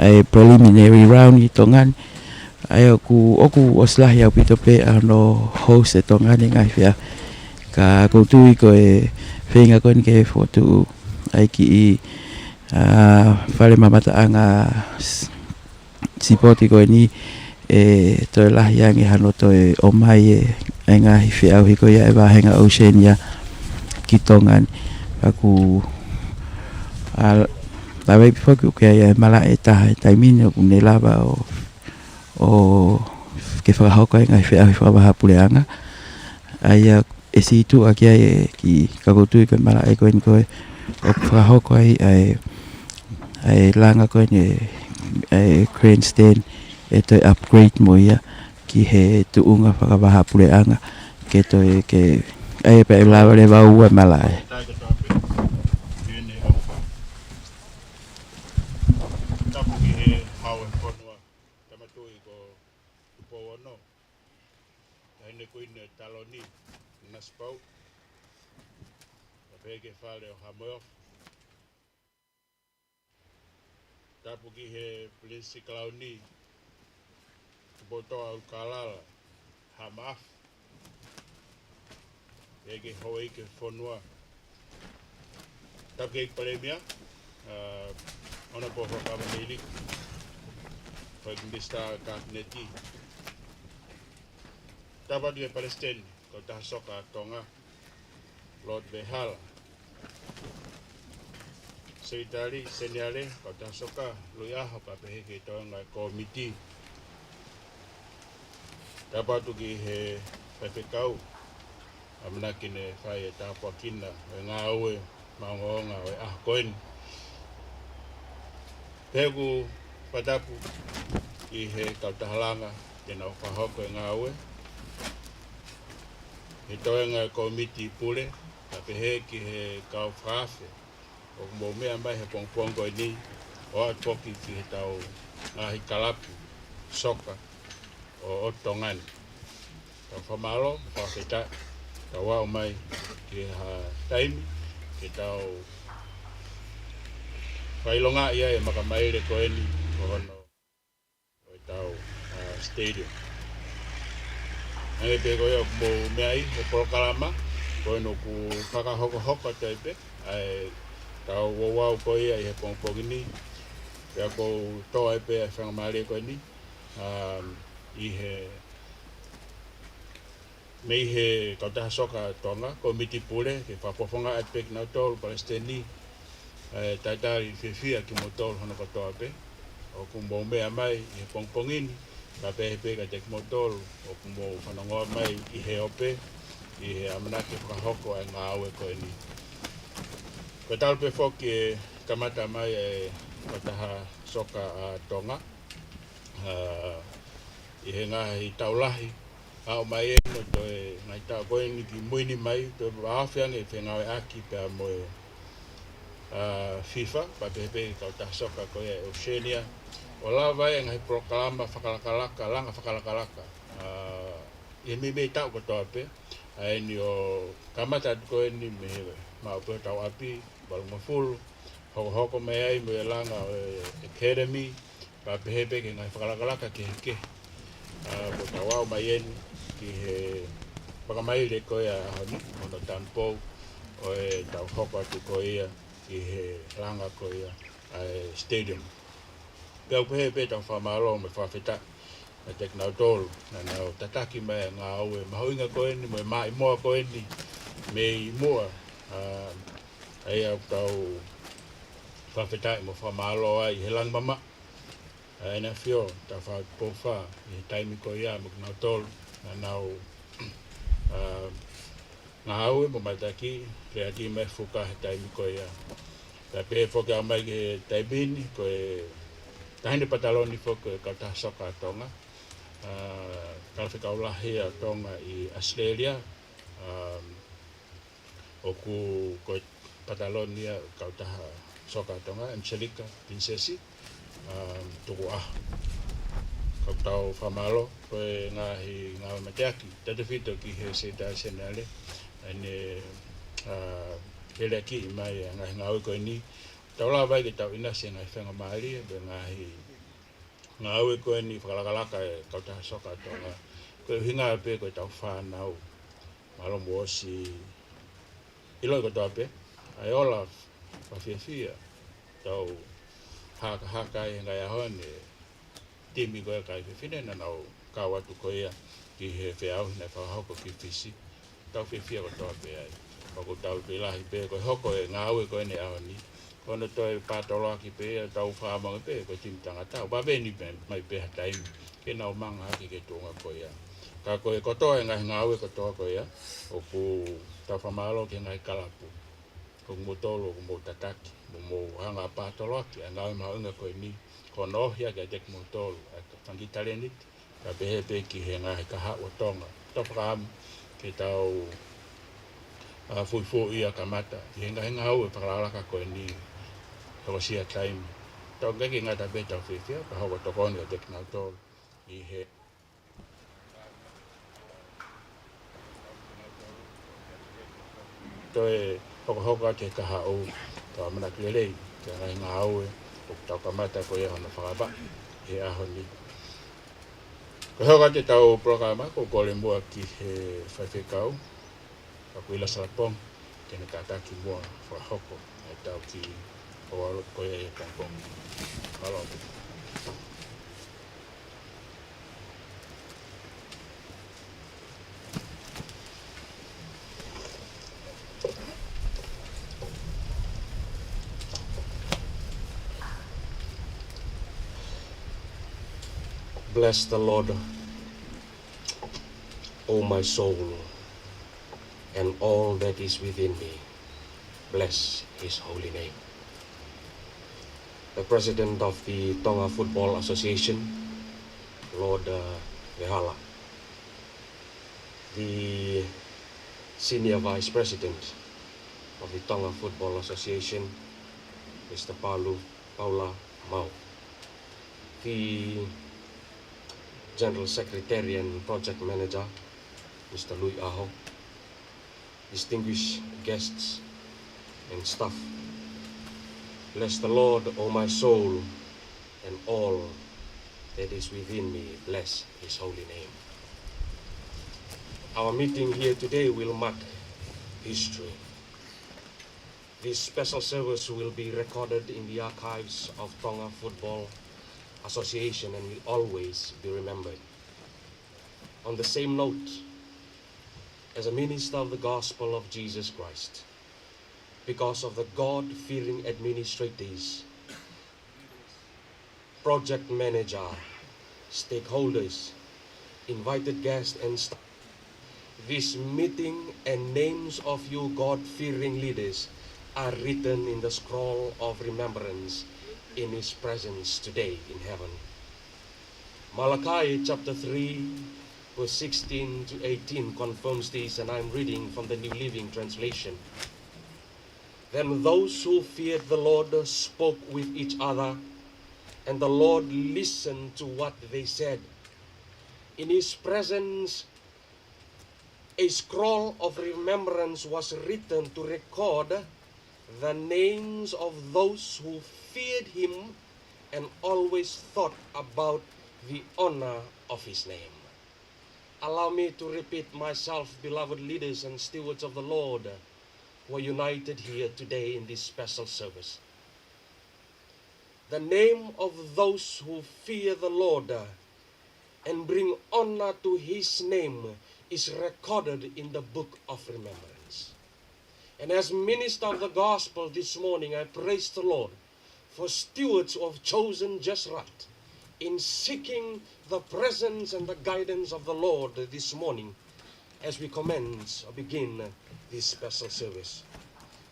ai preliminary round I Tongan ai oku oslah ya pito pe ano host e Tongan ngai fia ka ko tu ko e finga kon ke foto ai ki fale mamata anga sipoti ko ni to lah yang hano to o mai nga fia hi ko ya ba henga Oceania ki Tongan aku al Lawe foku ke ya mala eta taimino ku ne lava o ke fa hoko nga fa ba puleanga aya esitu akia ki kagotu ke mala e ko o fa hoko ai langa ko ni crane stand eto upgrade mo ya ki he tu unga fa ba puleanga ke to ke ai pe lava le va u mala Tapuki he polisi klauni boto au kalala hamaf ege hoi ke fonua tapke premia ona po ka mili fa ndista ka neti tabat ge Palestine ko ta soka Tonga Lord Behal Sekretari Seniale ko ta soka loya pa pe ke Tonga komiti tabat ge he pepekau amna kine fai ta pakina ngawe mangonga we koin pegu patapu I he kautahalanga tena whahoko ngawe he toenga komiti pule tape he ki he kau whaafe o mo mea mai he pongpongo ni o atoki ki he tau ngahi kalapu soka o Tongan tau whamalo whawheta tau wau mai ki ha taimi ki tau whailonga ia e makamaire ko eni o hono o tau stadium ngai pe ko yo mo mai o prokalama ko no ku whakahoko taipe ai tau wau ko ia e pongpogini ya ko to ai pe whangamare ko ni I he mei he kauta soka Tonga komiti pule ke whapofonga at pek na tol Palestini taitari fia ki mo tol hono katoa pe o kumbo mea mai I pongpongini ka pe ka tek mo tol o kumbo whanongoa mai I he ope I he amanake whakahoko ai ngā aue koe ni ko tal pe foki kamata mai kataha soka Tonga I he ngahi taulahi au mai no to ngai ta ko ni ki muini mai to afiang e ngawe aki pe mo FIFA pa pe ka ta soka ko e Oceania o la vai ngai proklama whakalakalaka langa whakalakalaka e me tau ko to pe ai ni o kamata ko ni me ma o tau api Valungofulu hoko mai ai mo langa academy pa pe ke ngai whakalakalaka ke ko tawau mai ki he pakamai le ko ia ono tampo o e tau hoko atu ko ia ki he langa ko ia stadium peo pe tau whamalo me whawheta me tek nau tolu na nau tataki mai ngā aue mahoinga ko eni me mai moa ko eni me I moa ai au tau whawheta I mo whamalo ai he lang mama na fio ta fa pofa I taimi ko ia mo na tol na nau na au mo mataki re ati me fuka taimi ko ia ta pe foka mai ke taibini ko e tahine pataloni foka ka ta soka Tonga ka fika ulahi Tonga I Australia o ku ko patalonia ka ta soka Tonga Selika prinsesi tuku kau tau whamalo koe ngā mateaki tata whito ki he se tā senale ane hele ki mai ngahi ngā ui koe ni tau la vai ke tau ina se ngai whenga maari be ngahi ngā aue koe ni whakalakalaka e kautaha soka Tonga koe hinga pe koe tau whanau malomo osi iloi koe toa pe ai ola whawhiawhia tau haka e ngai ahone timi koe kai whiwhine na nau kawatu koe ia ki he whiau hina whahoko ki whisi tau whiwhia koe toa pe ai Pako tau te lahi pe koe hoko e ngā aue koe ne ahoni kono toi pātolo aki pe tau whaamanga pe koe timtanga tau babeni mai pe hataimi ke nau manga aki ke tōnga koe ia ka koe kotoa e ngai ngā aue kotoa koe ia o ku tau whamalo ke ngai kalapu ko mo tolo ko mo tataki mo hanga pātolo aki a ngau maunga koe ni kono ohia ke tek mo tolo a whangitare niti ka pehe pe ki he ngai ka hawa Tonga topakam ke tau fuifu ia kamata i henga au e whakalaka koe ni hawasia taimi tau ngeki ngata pe tau whiwhia ka hawa tokoni o tek ngau tolo i he toi hoka te kaha o ka mana klelei te ngai ngā au e o tau kamata koe hana whakaba he aho ni ka hoka te tau programa ko kore mua ki he whaiwhekau ka kuila salapong tēne kātaki mua whahoko e tau ki o koe e pongpong malo Bless the Lord, O my soul, and all that is within me. Bless his holy name. The president of the Tonga Football Association, Lord Vehala. The senior vice president of the Tonga Football Association, Mr. Paula Mau. The General Secretary and Project Manager, Mr. Louis Aho, distinguished guests and staff. Bless the Lord, O my soul, and all that is within me. Bless his holy name. Our meeting here today will mark history. This special service will be recorded in the archives of Tonga Football Association and will always be remembered. On the same note, as a minister of the gospel of Jesus Christ, because of the God-fearing administrators, project manager, stakeholders, invited guests and staff, this meeting and names of you God-fearing leaders are written in the scroll of remembrance in his presence today in heaven. Malachi chapter 3 verse 16 to 18 confirms this, and I'm reading from the New Living Translation. Then those who feared the Lord spoke with each other, and the Lord listened to what they said. In his presence, a scroll of remembrance was written to record the names of those who feared him and always thought about the honor of his name. Allow me to repeat myself, beloved leaders and stewards of the Lord, who are united here today in this special service. The name of those who fear the Lord and bring honor to his name is recorded in the book of remembrance. And as minister of the gospel this morning, I praise the Lord for stewards who have chosen just right in seeking the presence and the guidance of the Lord this morning as we commence or begin this special service.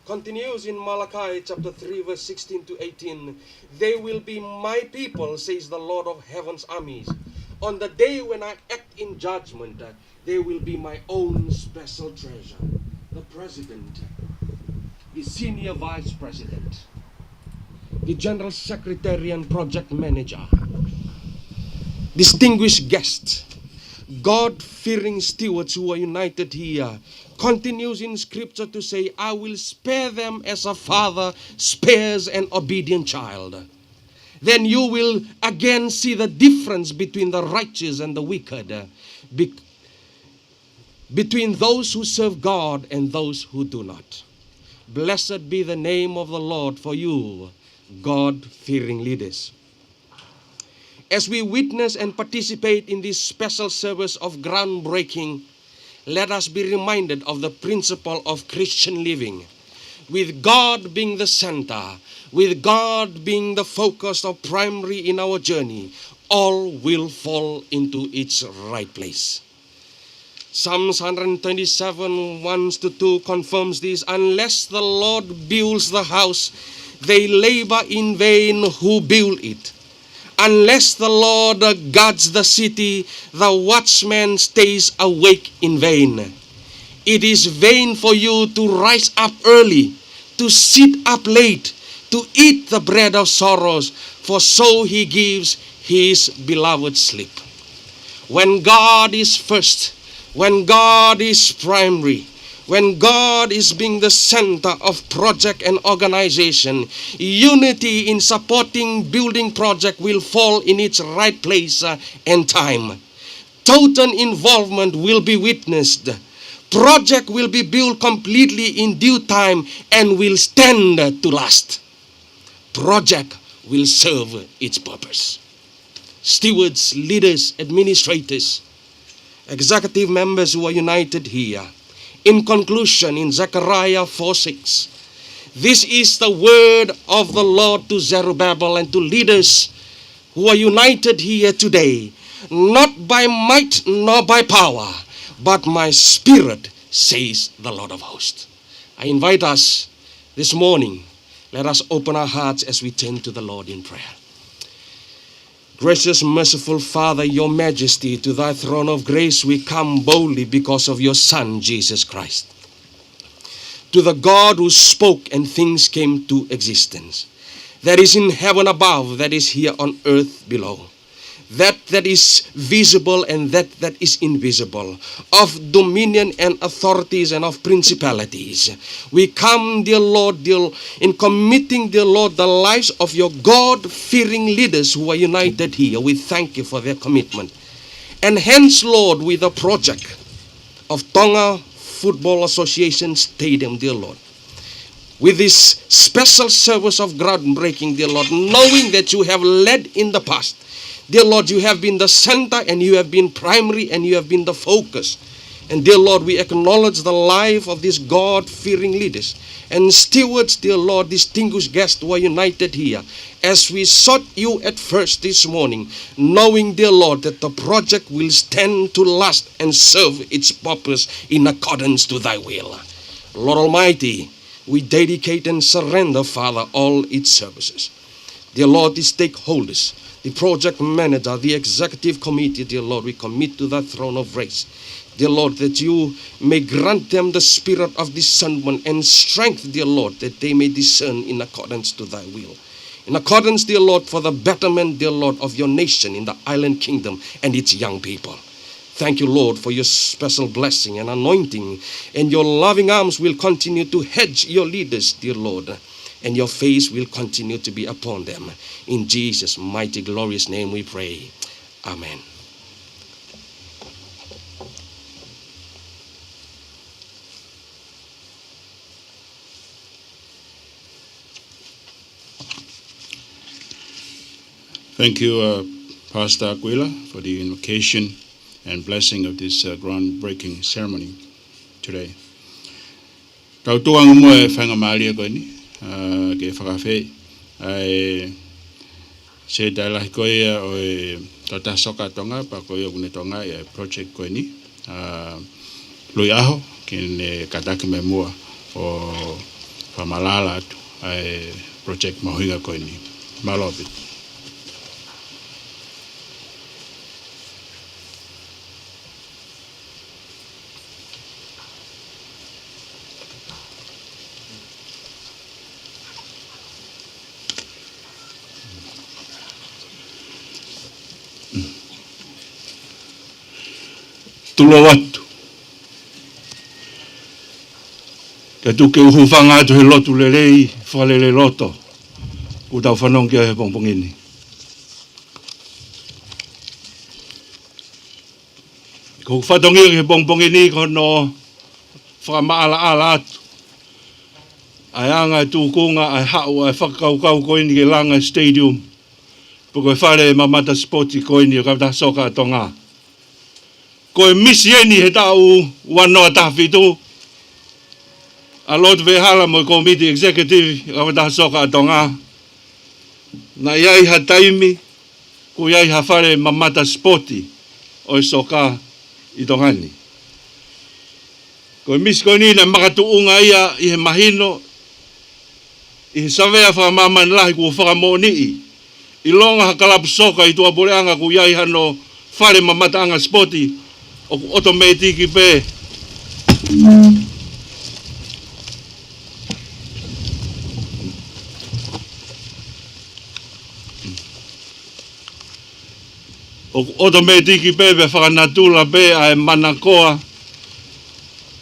Continues in Malachi chapter 3 verse 16 to 18. They will be my people, says the Lord of heaven's armies. On the day when I act in judgment, they will be my own special treasure. The president, the senior vice president, the general secretary and project manager, distinguished guests, God-fearing stewards who are united here continues in scripture to say, I will spare them as a father spares an obedient child. Then you will again see the difference between the righteous and the wicked, between those who serve God and those who do not. Blessed be the name of the Lord for you, God-fearing leaders. As we witness and participate in this special service of groundbreaking, let us be reminded of the principle of Christian living. With God being the center, with God being the focus or primary in our journey, all will fall into its right place. Psalms 127, 1-2 confirms this. Unless the Lord builds the house, they labor in vain who build it. Unless the Lord guards the city, the watchman stays awake in vain. It is vain for you to rise up early, to sit up late, to eat the bread of sorrows, for so he gives his beloved sleep. When God is first, when God is primary, when God is being the center of project and organization, unity in supporting building project will fall in its right place and time. Total involvement will be witnessed. Project will be built completely in due time and will stand to last. Project will serve its purpose. Stewards, leaders, administrators, executive members who are united here. In conclusion, in Zechariah 4:6, this is the word of the Lord to Zerubbabel and to leaders who are united here today. Not by might nor by power, but my spirit, says the Lord of hosts. I invite us this morning, let us open our hearts as we turn to the Lord in prayer. Gracious, merciful Father, your majesty, to thy throne of grace we come boldly because of your Son, Jesus Christ. To the God who spoke and things came to existence. That is in heaven above, that is here on earth below. That is visible and that is invisible, of dominion and authorities and of principalities. We come, dear Lord, in committing, dear Lord, the lives of your God-fearing leaders who are united here. We thank you for their commitment. And hence, Lord, with the project of Tonga Football Association Stadium, dear Lord, with this special service of groundbreaking, dear Lord, knowing that you have led in the past. Dear Lord, you have been the center and you have been primary and you have been the focus. And dear Lord, we acknowledge the life of these God-fearing leaders and stewards, dear Lord, distinguished guests who are united here. As we sought you at first this morning, knowing, dear Lord, that the project will stand to last and serve its purpose in accordance to thy will. Lord Almighty, we dedicate and surrender, Father, all its services. Dear Lord, the stakeholders, the project manager, the executive committee, dear Lord, we commit to that throne of grace. Dear Lord, that you may grant them the spirit of discernment and strength, dear Lord, that they may discern in accordance to thy will. In accordance, dear Lord, for the betterment, dear Lord, of your nation in the island kingdom and its young people. Thank you, Lord, for your special blessing and anointing, and your loving arms will continue to hedge your leaders, dear Lord, and your face will continue to be upon them. In Jesus' mighty, glorious name we pray. Amen. Thank you, Pastor Aquila, for the invocation and blessing of this groundbreaking ceremony today. Kau tuang mo e whangamalia koe ni, ke whakawhi, ai se dailahi koe o e tata soka Tonga, pa koe o kune Tonga e project koe ni, lui aho, kene kataki me mua o whamalala atu, ai project mahuinga koe ni, malopit. Tulo watu. Pe tu ke uhu whanga atu he lotu le rei, whale le loto. Ku tau whanong kia he pongpongini. Ko whatongi he pongpongini kono whakamaala ala atu. Ai anga tūkunga, ai hau, ai whakaukau koini ke langa stadium. Puko e whare mamata sporti koini o kapta soka Tonga. Ko e misi eni he tau wanoa tawhitu. A lot vehala mo committee executive kapta soka Tonga. Na iai ha taimi, ko iai ha whare mamata sporti o soka I Tongani. Ko e misi koini na makatuunga ia I he mahino, I he savea whakamaman lahi kua whakamoni I longa hakalapu soka I tua boreanga ku iai hano whare mamata anga sporti o automatiki pe. O automatiki pe pe whakanatula pe ai manakoa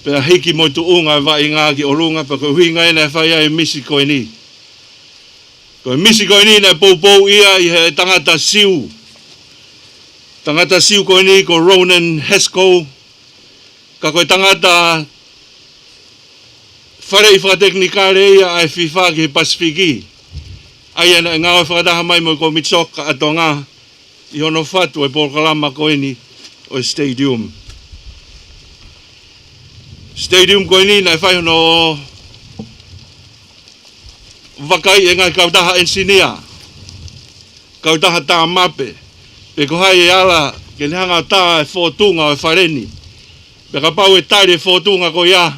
pe a hiki mo tuunga wa inga ki olunga pe ko huinga ina whai ai misi koe ni. Ko misi koe ni na pou ia I he tangata siu. Tangata siu koe ni ko Ronan Hesko. Ka koe tangata whare I whakateknikare ia ai FIFA ki he Pasifiki. Ai ana ngā whakataha mai mo ko Mitsoka atonga. I hono whatu e Polkalama koe ni o stadium. Stadium koe ni na whai hono wakai e ngai kautaha engineer. Kautaha tā mape. Pe ko hai e ala ke nehanga tā e whotunga o e whareni. Pe ka pau e taire e whotunga ko ia.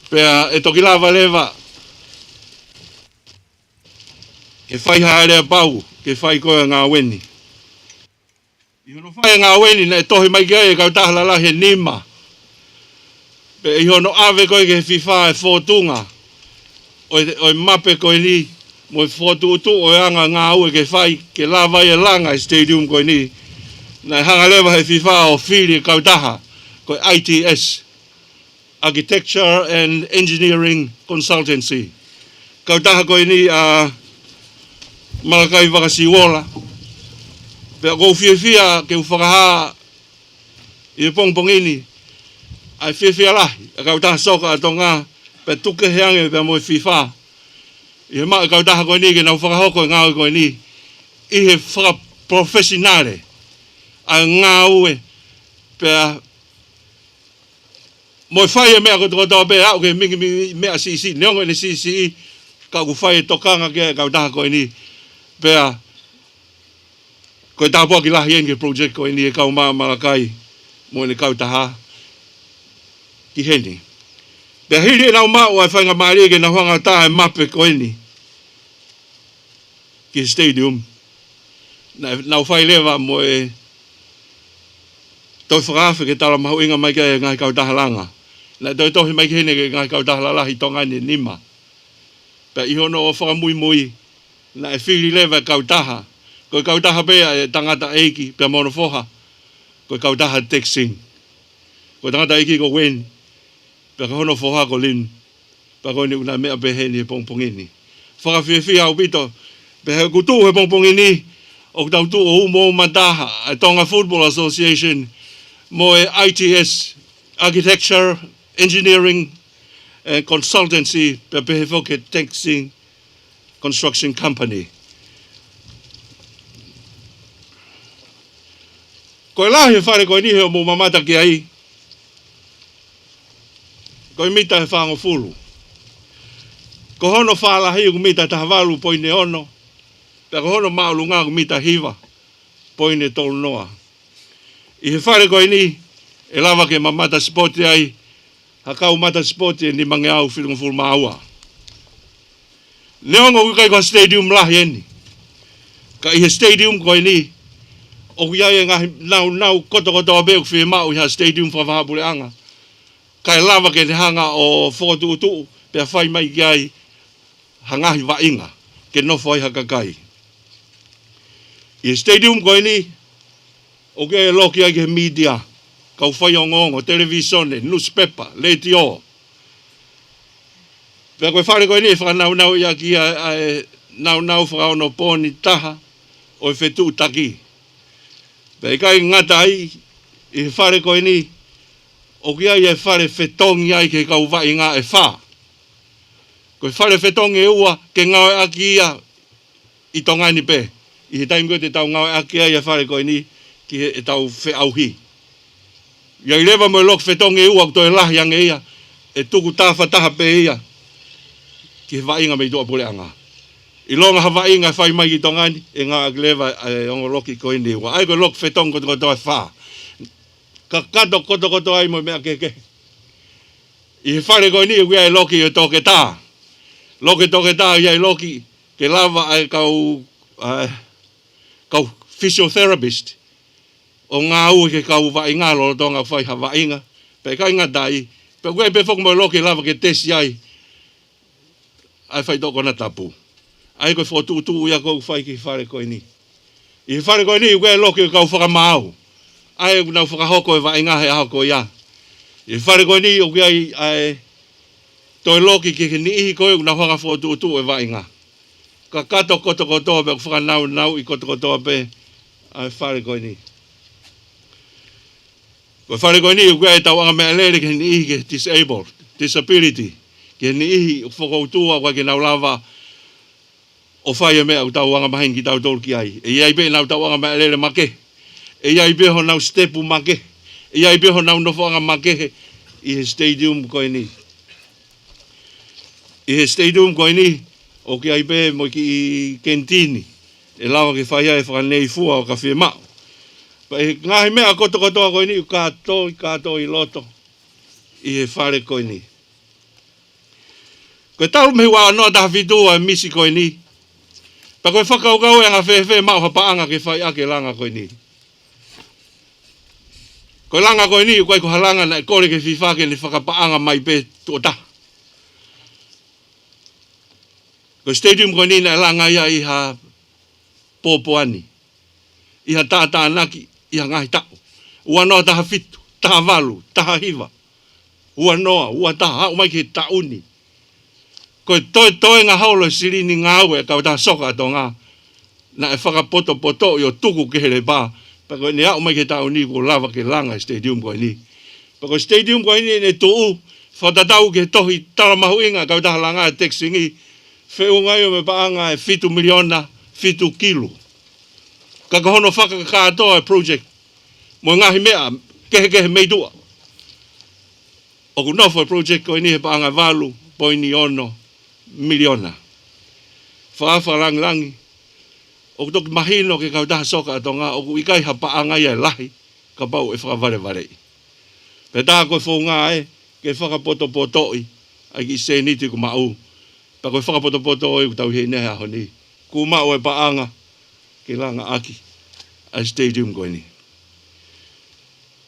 Pe e toki lava lewa. Ke whai haere pau. Ke whai koe ngā weni. I hono whai ngā weni na e tohi mai kia e kautaha lalahi e nima. Pe I hono ave koe ke FIFA e whotunga. O mape koe ni. Mo e whotuutu o anga ngā ue ke whai. Ke lava e langa e stadium koe ni. Na hanga lewa he FIFA o whiri kautaha. Koe ITS. Architecture and Engineering Consultancy. Kautaha koe ni Malakai wakasiwola. Pea kou whiawhia ke uwhakaha I e pongpongini. Ai whiawhia lahi. A kautaha soka atonga. Pea tuke heange pea mo e FIFA. I he maa kautaha koe ni ke na uwhakahoko ngā ue koe ni. I he whakaprofessionale. A ngā ue. Pea mo e whai e mea kotoa pea au ke mingi mea sisi. Neongo ne sisi ka ku whai e tokanga ke kautaha koe ni. Pea, koe tāpua ki lahi enge project koe ni e kau maa Malakai mo ne kautaha ki heni. Pea hiri e nau maa o ai whainga maari ke na huanga tā e mape koe ni ki stadium. Nau whai lewa mo e toi whakawhi ke tala mahu inga mai ke ngai kautaha langa. Na toi tohi mai ke hene ke ngai kautaha lalahi Tongani nima. Pea ihono o whakamui na e whiri lewa kautaha. Koe kautaha pea e tangata eiki pea mono foha. Koe kautaha texting. Koe tangata eiki ko wen. Pea ka hono foha ko lin. Pea koe ni una mea peheni e pongpongini. Whakawhiawhia au pito. Pea he kutu he pongpongini. O tau tu o umo mataha. A Tonga Football Association. Mo e ITS. Architecture, Engineering and Consultancy. Pea pehe foke texting. Construction company. Koe lahi e whare koe ni heo mo mamata ki ai. Koe mita he Valungofulu. Ko hono whalahi ku mita tahawalu poine ono. Pea ko hono maulunga ku mita hiva poine tolu noa. I he whare koe ni e lava ke mamata sporti ai. Hakau mata sporti e ni mange au Valungofulu maua. Neongo ku kai ko stadium lahi eni. Ka I he stadium koe ni. O ku iai e ngahi nau koto abeu whi mau I ha stadium whawahapure anga. Kai lava ke te hanga o whotuutu. Pea whai mai ki ai hangahi wa inga. Ke nofo ai hakakai. I he stadium koe ni. O ke e loki ai ke media. kau whai o ngongo, televisione, newspaper, letio. Pea koe whare koe ni, whakanau ia ki nau whakaono pōni taha, o whetu taki. Pea kai ngata ai, i whare koe ni, o kia i whare whetongi ai ke kau vai ngā e whā. Koe whare whetongi e ua, ke ngau e aki ia, i tonga ni pe. I he taimi koe te tau ngau e aki ai e whare koe ni, ki e tau whe auhi. Ia i lewa mo lok whetongi e ua, kuto e lahi ange ia, e tuku tāwhataha pe ia, ki he vainga mei tua pule anga. I longa ha vainga whai mai ki tongani, e ngā lewa ongo loki koe ni ua. Ai koe lok whetongi koto e whā. Ka kato koto ai mo mea keke. I he whare koe ni, ua e loki e toke tā. Loki toke tā, ia e loki, ke lava ai kau physiotherapist. O ngā ue ke kau vai ngā lolo tonga whai ha vainga. Pe kai ngā dai. Pe ua e pe whoku mo loki lava ke tesi ai. Ai whai toko na tapu. Ai koe whotu ia kou whai ki whare koe ni. I whare koe ni, ua e loki kau whakamau. Ai nau whakahoko e vai ngā he aho koe ia. I whare koe ni, ua ai toi loki ki ni ihi koe, nau whaka whotu e vai ngā. Ka kato koto me whakanau i koto pe. Ai whare koe ni. Koe whare koe ni, ua e tau anga mea lere ke ni ihi ke disabled, disability. Ke ni ihi whakautua kwa ke nau lava o whai e mea u tau anga mahin ki tau tolu ki ai. E iai be nau tau anga mea lere make. E iai be ho nau stepu make. E iai be ho nau nofo anga make i he stadium koe ni. I he stadium koe ni, o ki ai be mo ki i kentini. E lawa ke whai ai whakanei fua o ka whie mao. Pa e ngahi mea koto koe ni, kato i loto. I he whare koe ni. Koe tau me hua anoa taha whitua e misi koe ni. Pa koe whakaukau e ngā whewhe mao hapaanga ke whai ake langa koe ni. Koe langa koe ni, koe ko halanga na e kore ke whiwhake ni whakapaanga mai pe tuota. Koe stadium koe ni na e langa ia i ha pōpoani. I ha tātānaki, i ha ngahi tau. Ua noa taha whitu, taha walu, taha hiva. Ua noa, ua taha, hau mai ke tauni. Koe toe ngā haulo sirini ngā ue, kau taha soka ato ngā. Na e whakapoto i o tuku ke hele pā. Pa koe ne hau mai ke tauni ko lava ke langa stadium koe ni. Pa koe stadium koe ni ne tuu, whatatau ke tohi taramahu inga, kau taha langa e teksingi. Whiungai o me paanga e 7 miliona, 7 kilo. Ka hono whakakatoa e project. Mo ngahi mea, kehe meidua. O ku nofo e project koe ni he paanga valu, poini ono, miliona. Whaafa langi. O ku toki mahino ke kau taha soka ato ngā, o ku ikai ha paanga ia lahi, ka pau e whakavare. Pe taha koe whunga e, ke whakapoto i, ai ki se niti ku mau. Pa koe whakapoto i ku tau hei neha honi. Ku mau e paanga, ke langa aki, a stadium koe ni.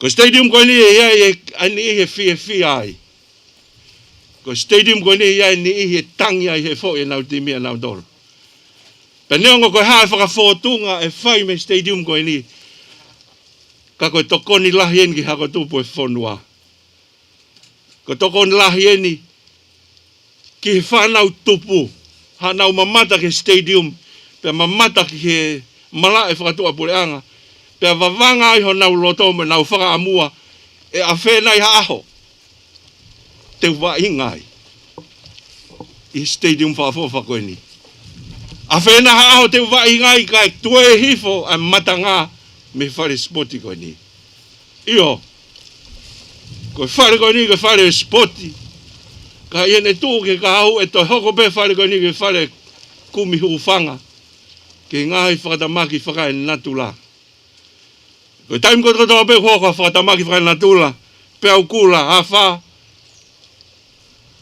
Ko stadium koe ni e iai e ani ihe fie ai. Ko stadium koe ni e iai ni ihe tangi ai he fo e nau timia nau toro. Pa neongo koe hae whakawhotunga e whai me stadium koe ni. Ka koe tokoni lahi eni ki hako tupu e whonua. Ko tokoni lahi eni ki he whanau tupu. Hanau mamata ke stadium. Pe mamata ki he mala e whakatua pureanga. Pea wawanga ai ho nau loto me nau whakaamua e a whenai ha aho. Te wa ingai. I stadium whaafofa koe ni. A whenai ha aho te wa ingai kai tue hifo a matanga me whare sporti koe ni. Io. Koe whare koe ni, koe whare sporti. Ka iene tū ke ka hau e toi hoko pe whare koe ni ke whare kumi huufanga. Ke ngahi whakatamaki whakae natula. Koe taim koe toa pe hoko whakatamaki whakae natula. Pe au kula, hawha.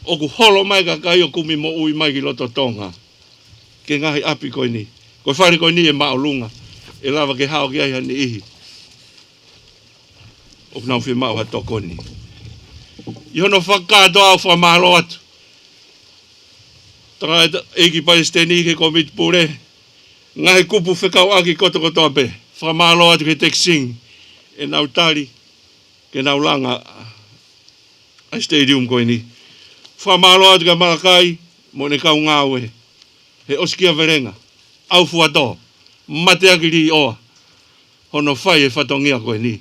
Oku holo mai ka kai o kumi mo ui mai ki loto Tonga. Ke ngahi api koe ni. Koe whare koe ni e maolunga. E lava ke hao ki ai hani ihi. Oku nau whi mau ha toko ni. I hono whakatoa au whamalo atu. Taka eki Palestini ke komit pure. Ngahi kupu whekau aki koto pe. Whamalo atu ke teksing. E nau tari. ke naulanga a stadium ko ni whamalo atu ka malakai mo ne kau ngawe he oskia verenga au fuato mate akiri oa hono whai e whatongia koe ni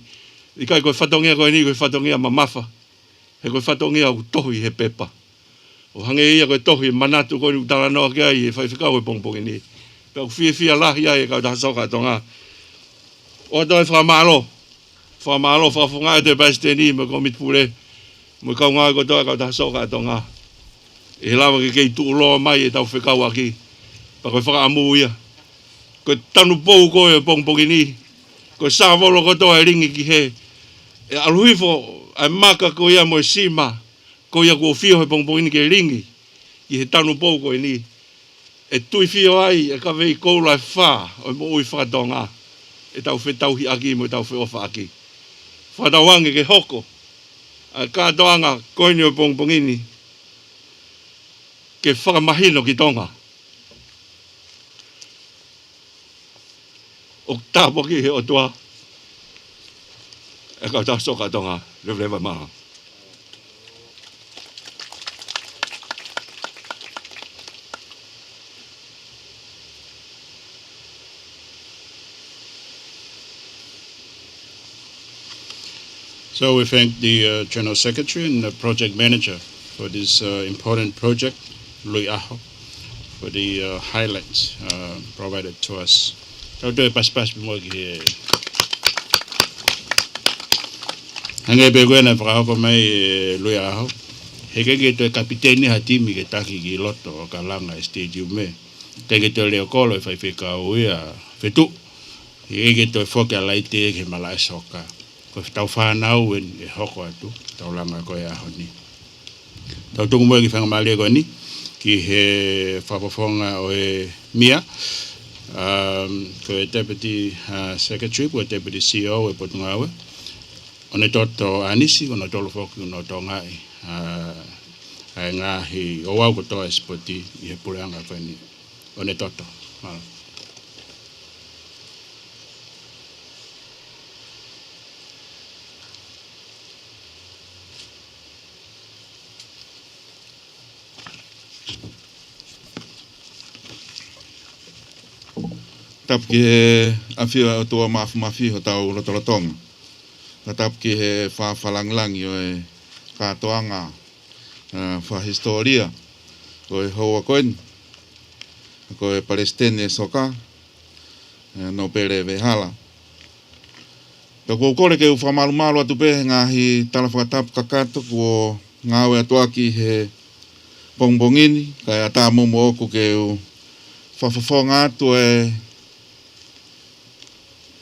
i kai koe whatongia koe ni koe whatongia mamafa he koe whatongia u tohi he pepa o hange ia koe tohi manatu koe ni utara noa kia i e whai whikau e pongpongi ni pia fia lahi ai e kau taha soka tonga o toi whamalo whafunga e te paiste ni me komit pule mo kau ngā ko toi kau taha soka tonga e lawa ke kei tuuloa mai e tau whikau aki pa koe whakaamu ia koe tanu pou koe e pongpongi ni koe sāwolo ko toi ringi ki he e aluhifo ai maka ko ia mo e sima ko ia ko fio he pongpongi ni ke ringi i he tanu pou koe ni e tui fio ai e ka vei koula e whā o mo ui whakatonga e tau whetauhi aki mo e tau wheofa aki whatawange ke hoko a kātoanga koe ni o pongpongi ni ke whakamahino ki Tonga o tāpo ki he o tua e kau taha soka Tonga lewa maha. So we thank the General Secretary and the Project Manager for this important project, Lui Aho, for the highlights provided to us. Tautoe pas mo ki hange pe koe na whakahoko mai Lui Aho. He ke te kapiteni ha timi ke taki ki loto o ka langa e stadium me. Te ke te leo kolo e whaiwhika o ia whetu. He ke te whoke a laite e ke mala e soka. Ko tau whanau e hoko atu, tau langa koe aho ni. Tau tungu mo ki whangamale koe ni, ki he whapafonga o e Mia, ko e Deputy Secretary, ko e Deputy CEO e Potungawe, o ne toto anisi, ko na tolo whoki no tongai, ai ngahi o wau ko toa espoti i he pureanga koe ni, o ne toto. Tap ki he awhia o tua mafi ho tau Rotorotonga. Na tap ki he whawhalanglangi o e kātoanga whahistoria o e hoa koen, ko e Palestine soka, no pere vehala. Ka kōkore ke u whamalu atu pehe ngahi tala whakatapu kakato ko ngāwe atu aki he bongbongini, kai ata momo oku ke u whawhawhonga atu e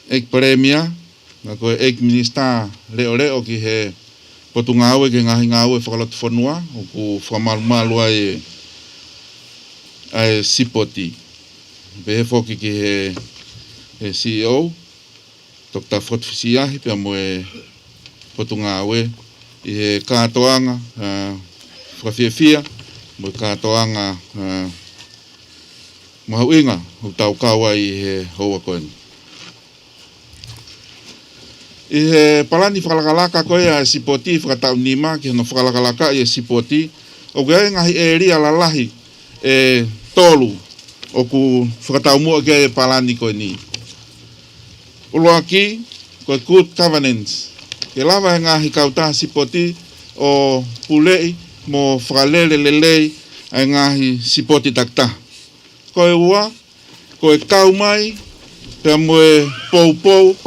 ek premia, na koe ek minister leo ki he Potungawe ke ngahi ngawe whakalotu whanua, o ku whamalu ai sipoti. Pehe whoki ki he CEO, Dr. Fotfisiahi, pia mo e Potungawe, i he kātoanga, whakawhiawhia, mo e kātoanga mahauinga, o tau kawa i he hoa koen. I he palani whakalakalaka koe a sipoti, whakatau nima, ki hono whakalakalaka i sipoti, o gai ngahi e ria lalahi e tolu, o ku whakatau mua kia e palani koe ni. Ulo aki, koe good governance, ke lawa e ngahi kautaha sipoti o pulei mo whakalele lelei e ngahi sipoti takta. Koe ua, koe kaumai, pia mo e pou,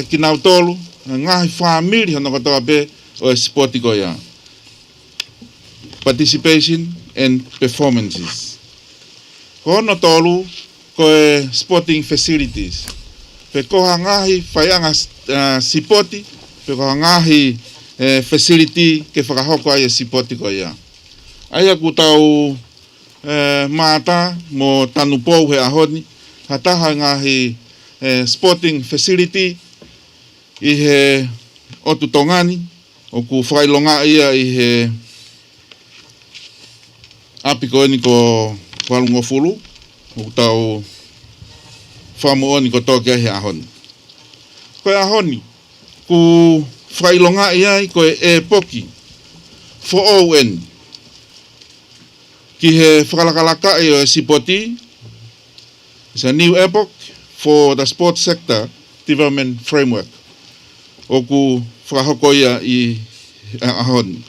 ki nau tolu, ngahi whamiri hono katoa pe o e sipoti ko ia. Participation and performances. Ko hono tolu, ko e sporting facilities. Pe koha ngahi whaianga sipoti, pe koha ngahi facility ke whakahoko ai e sipoti ko ia. Aia ku tau mata mo tanu pou he ahoni, hataha ngahi sporting facility i he otu tongani o ku whailonga ia i he apiko ni ko Valungofulu o tau whamu oni ko toke he ahoni. Koe ahoni ku whailonga iai koe e poki. For ON. Ki he whakalakalaka e o sipoti. It's a new epoch for the sports sector development framework. Oku whakahoko ia I ahon.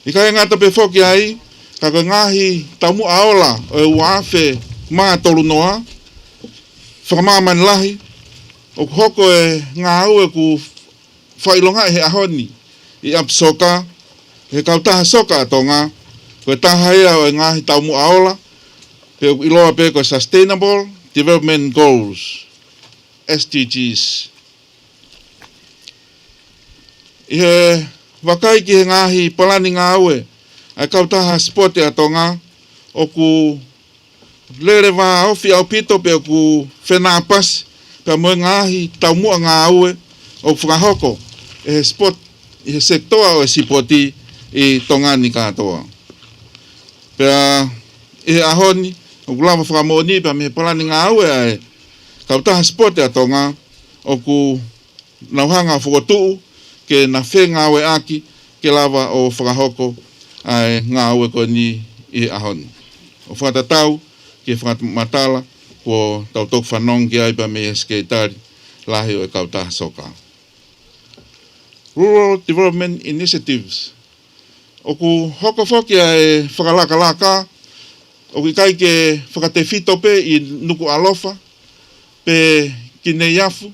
I kai ngata pe whoki ai, kaka ngahi taumu aola o e uawhe maa tolu noa, whakamaman lahi, o hoko e ngā au e ku whailonga he ahoni, I apsoka, he kautaha soka atonga, koe taha ia o e ngahi taumu aola, pe iloa pe ko Sustainable Development Goals, SDGs. I he wakai ki he ngahi palani ngā aue, ai kautaha sport e atonga, o ku lere wā ofi au pito pe o ku whenāpas, pe moe ngahi taumua ngā aue, o whakahoko, e he sport, I he sektoa o e sipoti I tongani katoa. Pea, I he ahoni, o kulawa whakamoni, pea me palani ngā aue ai, kautaha sport e atonga, o ku nauhanga whakotuu, ke na whenga aue aki, ke lava o whakahoko, ai ngā aue ko ni I ahoni. O whakatatau, ke whakamatala, ko tautok whanong ki aipa me eskeitari, lahi o e kautaha soka. Rural Development Initiatives. O ku hoko whoki ai whakalaka, o ki kai ke whakate whitope I nuku alofa, pe ki neiafu,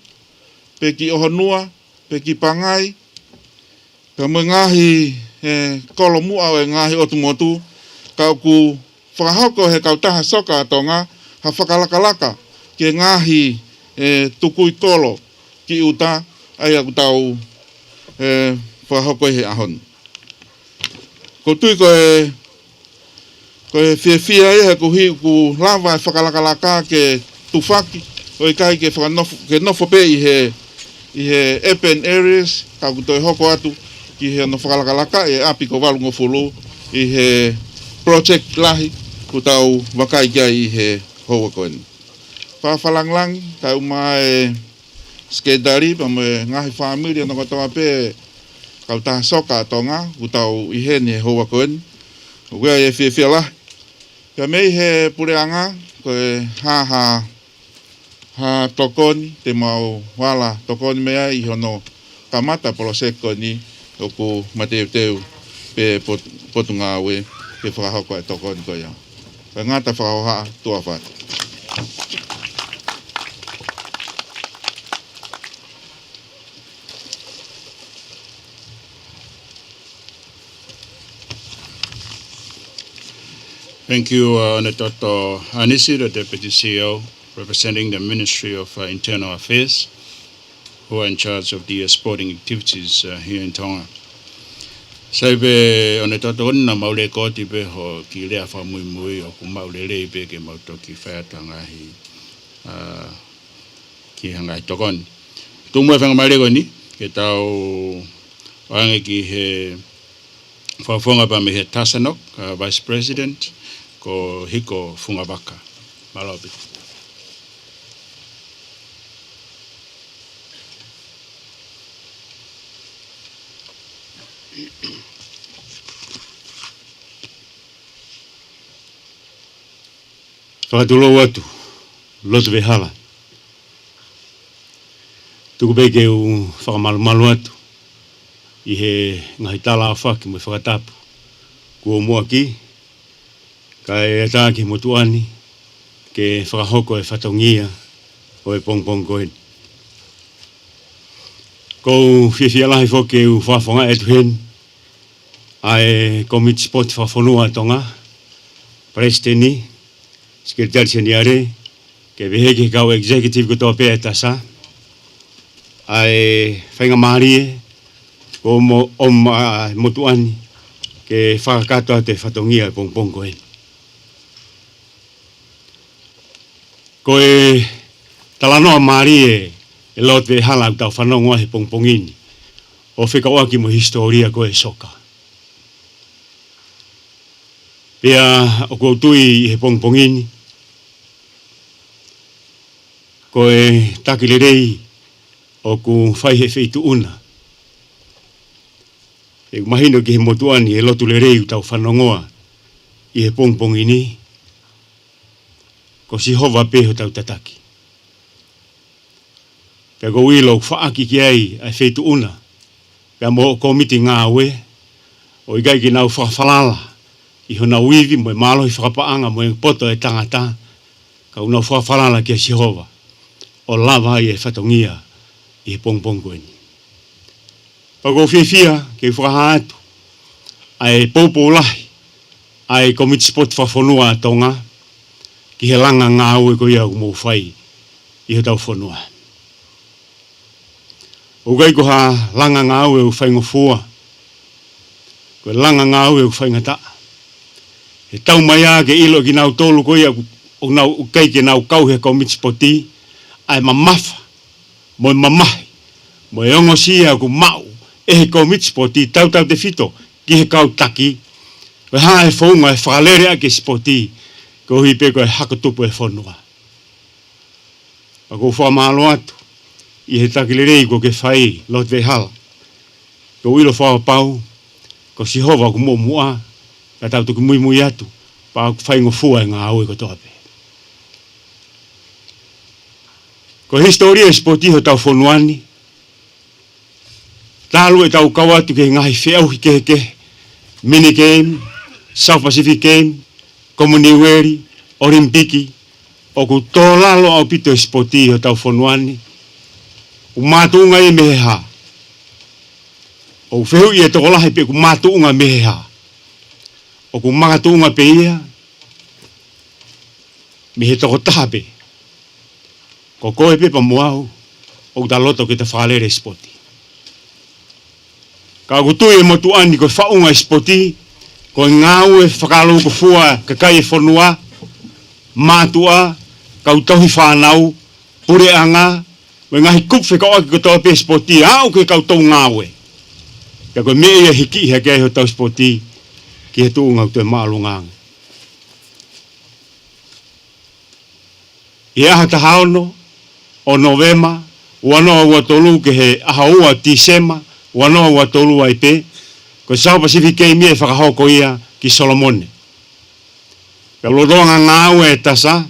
pe ki ohonua, pe ki pangai, pe mo ngahi kolomua o e ngahi otumotu, ka ku whakahoko he kautaha soka atonga, ha whakalakalaka, ke ngahi tukui kolo, ki uta, ai aku tau whakahoko he ahon. Ko tui koe whiawhia he ku lawa whakalakalaka ke tufaki, o I kai ke nofo pe I he open areas, ka ku toi hoko atu, ki he no whakalakalaka e api ko Valungofulu, I he project lahi, ku tau wakai kia I he hoa koen. Whawhalanglang, ka uma skedari, pa mo ngahi whamiri no katoa pe, kautaha soka atonga, ku tau I he ni hoa koen, o wea e whiawhia lah. Pea mei he pureanga, koe ha tokoni, te mau wala tokoni mea I hono kamata poloseko ni, o ku mateu teu pe potunga aue, ke whakahoko e tokoni koia. Ka ngata whakahoha tua whai. Thank you, Honorato Anisi, the Deputy CEO, representing the Ministry of Internal Affairs, who are in charge of the sporting activities here in Tonga. Saibe Honorato Onna maule koti be ho ki lea whamui o ku maule lei be ke mautoki whaatanga ki hangai tokoni. Tumua whangamarego ni, ke tau wange ki he whawhonga pa me he Tasanok, Vice President, ko hiko Fungabaka. Malobi. Whakatulo watu, lotu vehala. Tuku beke u whakamalu atu. I he ngahitala a whaki mo whakatapu. Kua mua ki, ka e ataki mo tuani, ke whakahoko e whatongia o e pongpong koen. Ko whiwhia lahi whoke u whawhonga e tuhen, a e komiti sport whawhonua Tonga, Presteni, Sekretari Seniare, ke veheke kau executive ko tō pēa tasa, a e whainga marie, ko mo tuani, ke whakatoa te whatongia e pongpong koen. Ko e talanoa marie, e lot ve hala u tau whanongoa he pongpongini, o whikaoaki mo historia ko e soka. Pea o koutui he pongpongini, ko e takilerei o ku whai he whitu una, E mahino ki he motuani e lotu le rei tau whanongoa i he pongpong ini. Ko si hova peho tau tataki. Pea ko wilo whaaki ki ai whaitu una. Pea mo komiti ngā we. O igai ki nau whawhalala. I hona wivi mo e malo i whakapaanga mo e poto e tangata. Ka unau whawhalala ki a si hova. O lava i e whatongia i he pongpong koeni. Pako whiwhia ke whakahatu. Ai popo lahi. Ai komiti spot whawhanua Tonga. Ki he langa ngā ue ko ia mo whai. I he tau whanua. O gai ko ha langa ngā ue u whaingofua. Ko langa ngā ue u whaingata. He tau mai a ke ilo ki nau tolu ko ia. O nau kai ke nau kau he komiti spoti. Ai mamafa. Mo mamahi. Mo e ongo sia ku mau. E he komiti spoti tau te fito. Ki he kau taki. Ko ha e whaunga e whakalere a ke spoti. Ko hui pe ko e hakatupu e whanua. Ako whamalo atu. I he takilirei ko ke whai lot ve hala. Ko ilo whapau. Ko si hova ku mo mua. Ka tau tuku mui mui atu. Pa ku whaingofua e ngā aue ko toape. Ko historia e spoti ho tau whanuani. Talu e tau kawatu ke ngahi whiau hi ke. Mini game. South Pacific game. Komuniweri, Olimpiki, o ku tōlalo au pito spoti ho tau whanuani. U mātuunga e meheha. O whehu i e tokolahi pe ku mātuunga meheha. O ku makatuunga pe ia, mehe toko tahape. Ko koe pe pa muau, o ta loto ke te whalere spoti. Ka kutui e motuani ko whaunga spoti, ko ngau e whakalo ko fua kakai e whanua, mātua, kau tauhi whanau, pureanga, we ngahi kupwhe ka oaki ko tau pe spoti, au ke kau tau ngau e. Ka koe mea ia hiki he kei ho tau spoti, ki he tūngau tue maalungang. I aha tahaono, o Novema, wanoa ua tolu ke he aha ua Tisema, wanoa ua tolu ai pe, ko South Pacific kei mie whakahoko ia ki Solomone. Ka loronga ngāu e tasa,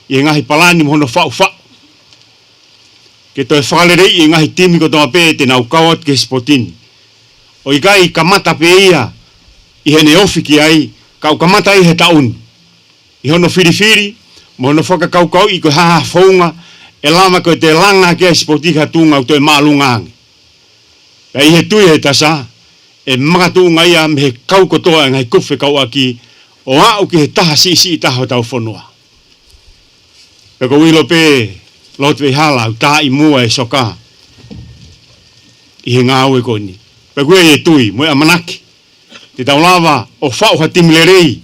i ngahi palani mohono whau. Ke toi whalerei i ngahi timi ko tonga pe te nau kawat ke spotini. O i kai kamata pe ia, i hene ofiki ai, kau kamata i he tauni. I hono whiriwhiri, mohono whakakaukau i ko haha whaunga, e lama ko te langa ke spotika tunga u toi maalungangi. Ka i he tui he tasa, e makatunga ia me he kau kotoa ngai kuwhe kau aki o au ki he taha si taha tau whanua. Pe ko wilo pe lotwe hala u taha i mua e soka i he ngā ue koni. Pe koe e tui, moe amanaki. Te tau lava o whau ha timilerei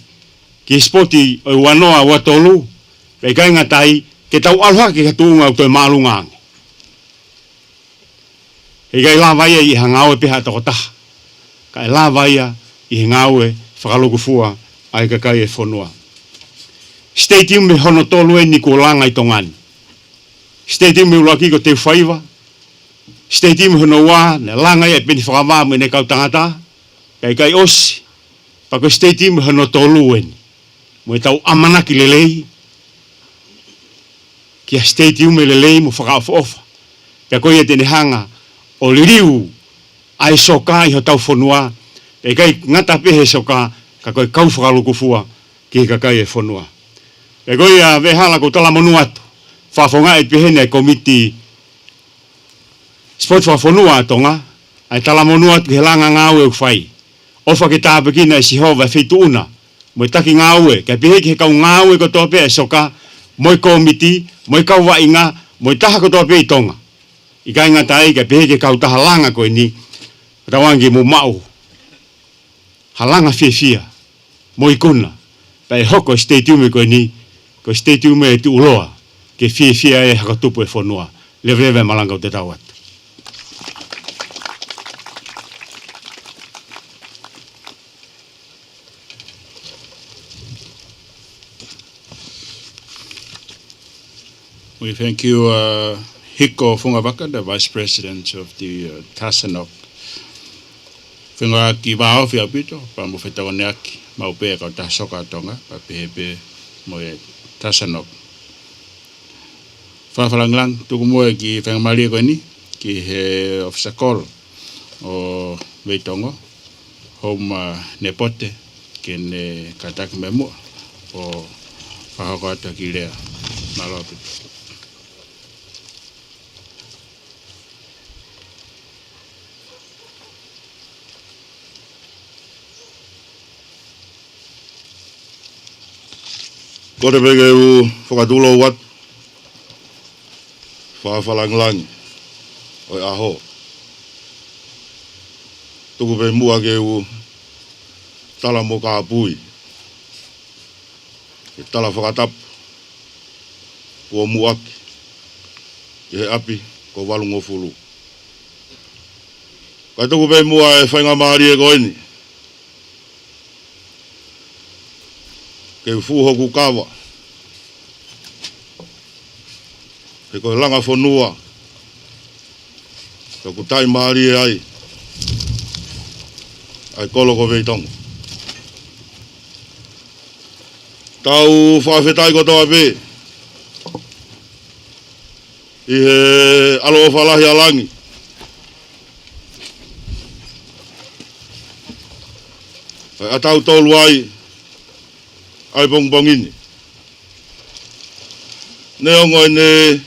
ki spoti o wanoa watolu. Pe kai ngatai ke tau alha ki katunga u toi maalungangi. He kai lava ia i hanga ue peha toko taha. Ka e lava ia i he ngāue whakalokufua ai kakai e whanua. Stadium me hono tolu e ni ko langa i tongani. Stadium me ulaki ko te whaiva. Stadium hono wā, ne langa ia peni whakawā me ne kau tangata. Kai osi. Pako stadium hono tolu e ni. Mo e tau amanaki lelei. Kia stadium me lelei mo whakaofa. Pia koe e tene hanga o liriu ai soka i ho tau whanua, e kai ngata pehe soka, ka koe kau whakalukufua ki kakai e whanua. E koe a vehala ko tala monu atu, whawhonga e pehene e komiti sport whawhanua Tonga, ai tala monu atu he langa ngāu e whai. Ofa ke tāpekina e si hova e wheitu una, mo e taki ngāu e, kai pehe ki he kau ngāu e ko tope e soka, mo e komiti, mo e kau wainga, mo e taha ko tope i Tonga. I kai ngata e, kai pehe ki kau taha langa koe ni, rawangi mo mau. Halanga whiwhia. Mo ikuna. Pai hoko stadium e koe ni. Ko stadium e tu uloa. Ke whiwhia e hakatupu e whanua. Lewe malanga o te tawat. We thank you, Hiko Fungavaka, the Vice President of the Tasanok Whenga ki wāo whia pito, pa mo whetawone aki, mau pēa kau tā soka Tonga, pa pehepe mo e tasanok. Whawhalanglang, tuku moe ki whenga maria koe ni, ki he officer call o Veitongo, homa nepote, ke ne kataki me mua, o whahako ata ki lea, maloa pito. Ko te peke u whakatulo wat, whawhalanglangi, oi aho. Tuku pe mua ke u tala mo ka pui. Ke tala whakatapu, ko muaki, ke he api, ko Valungofulu. Kai tuku pe mua e whainga maari e koini. Ke fuho ku kawa. Ke koe langa whanua. Ka ku tai maari e ai. Ai kolo ko Veitongo. Tau whawhetai ko toa pe. I he alo o whalahi alangi. Ai atau tolu ai. Ai bongbongini. Ne ongo ne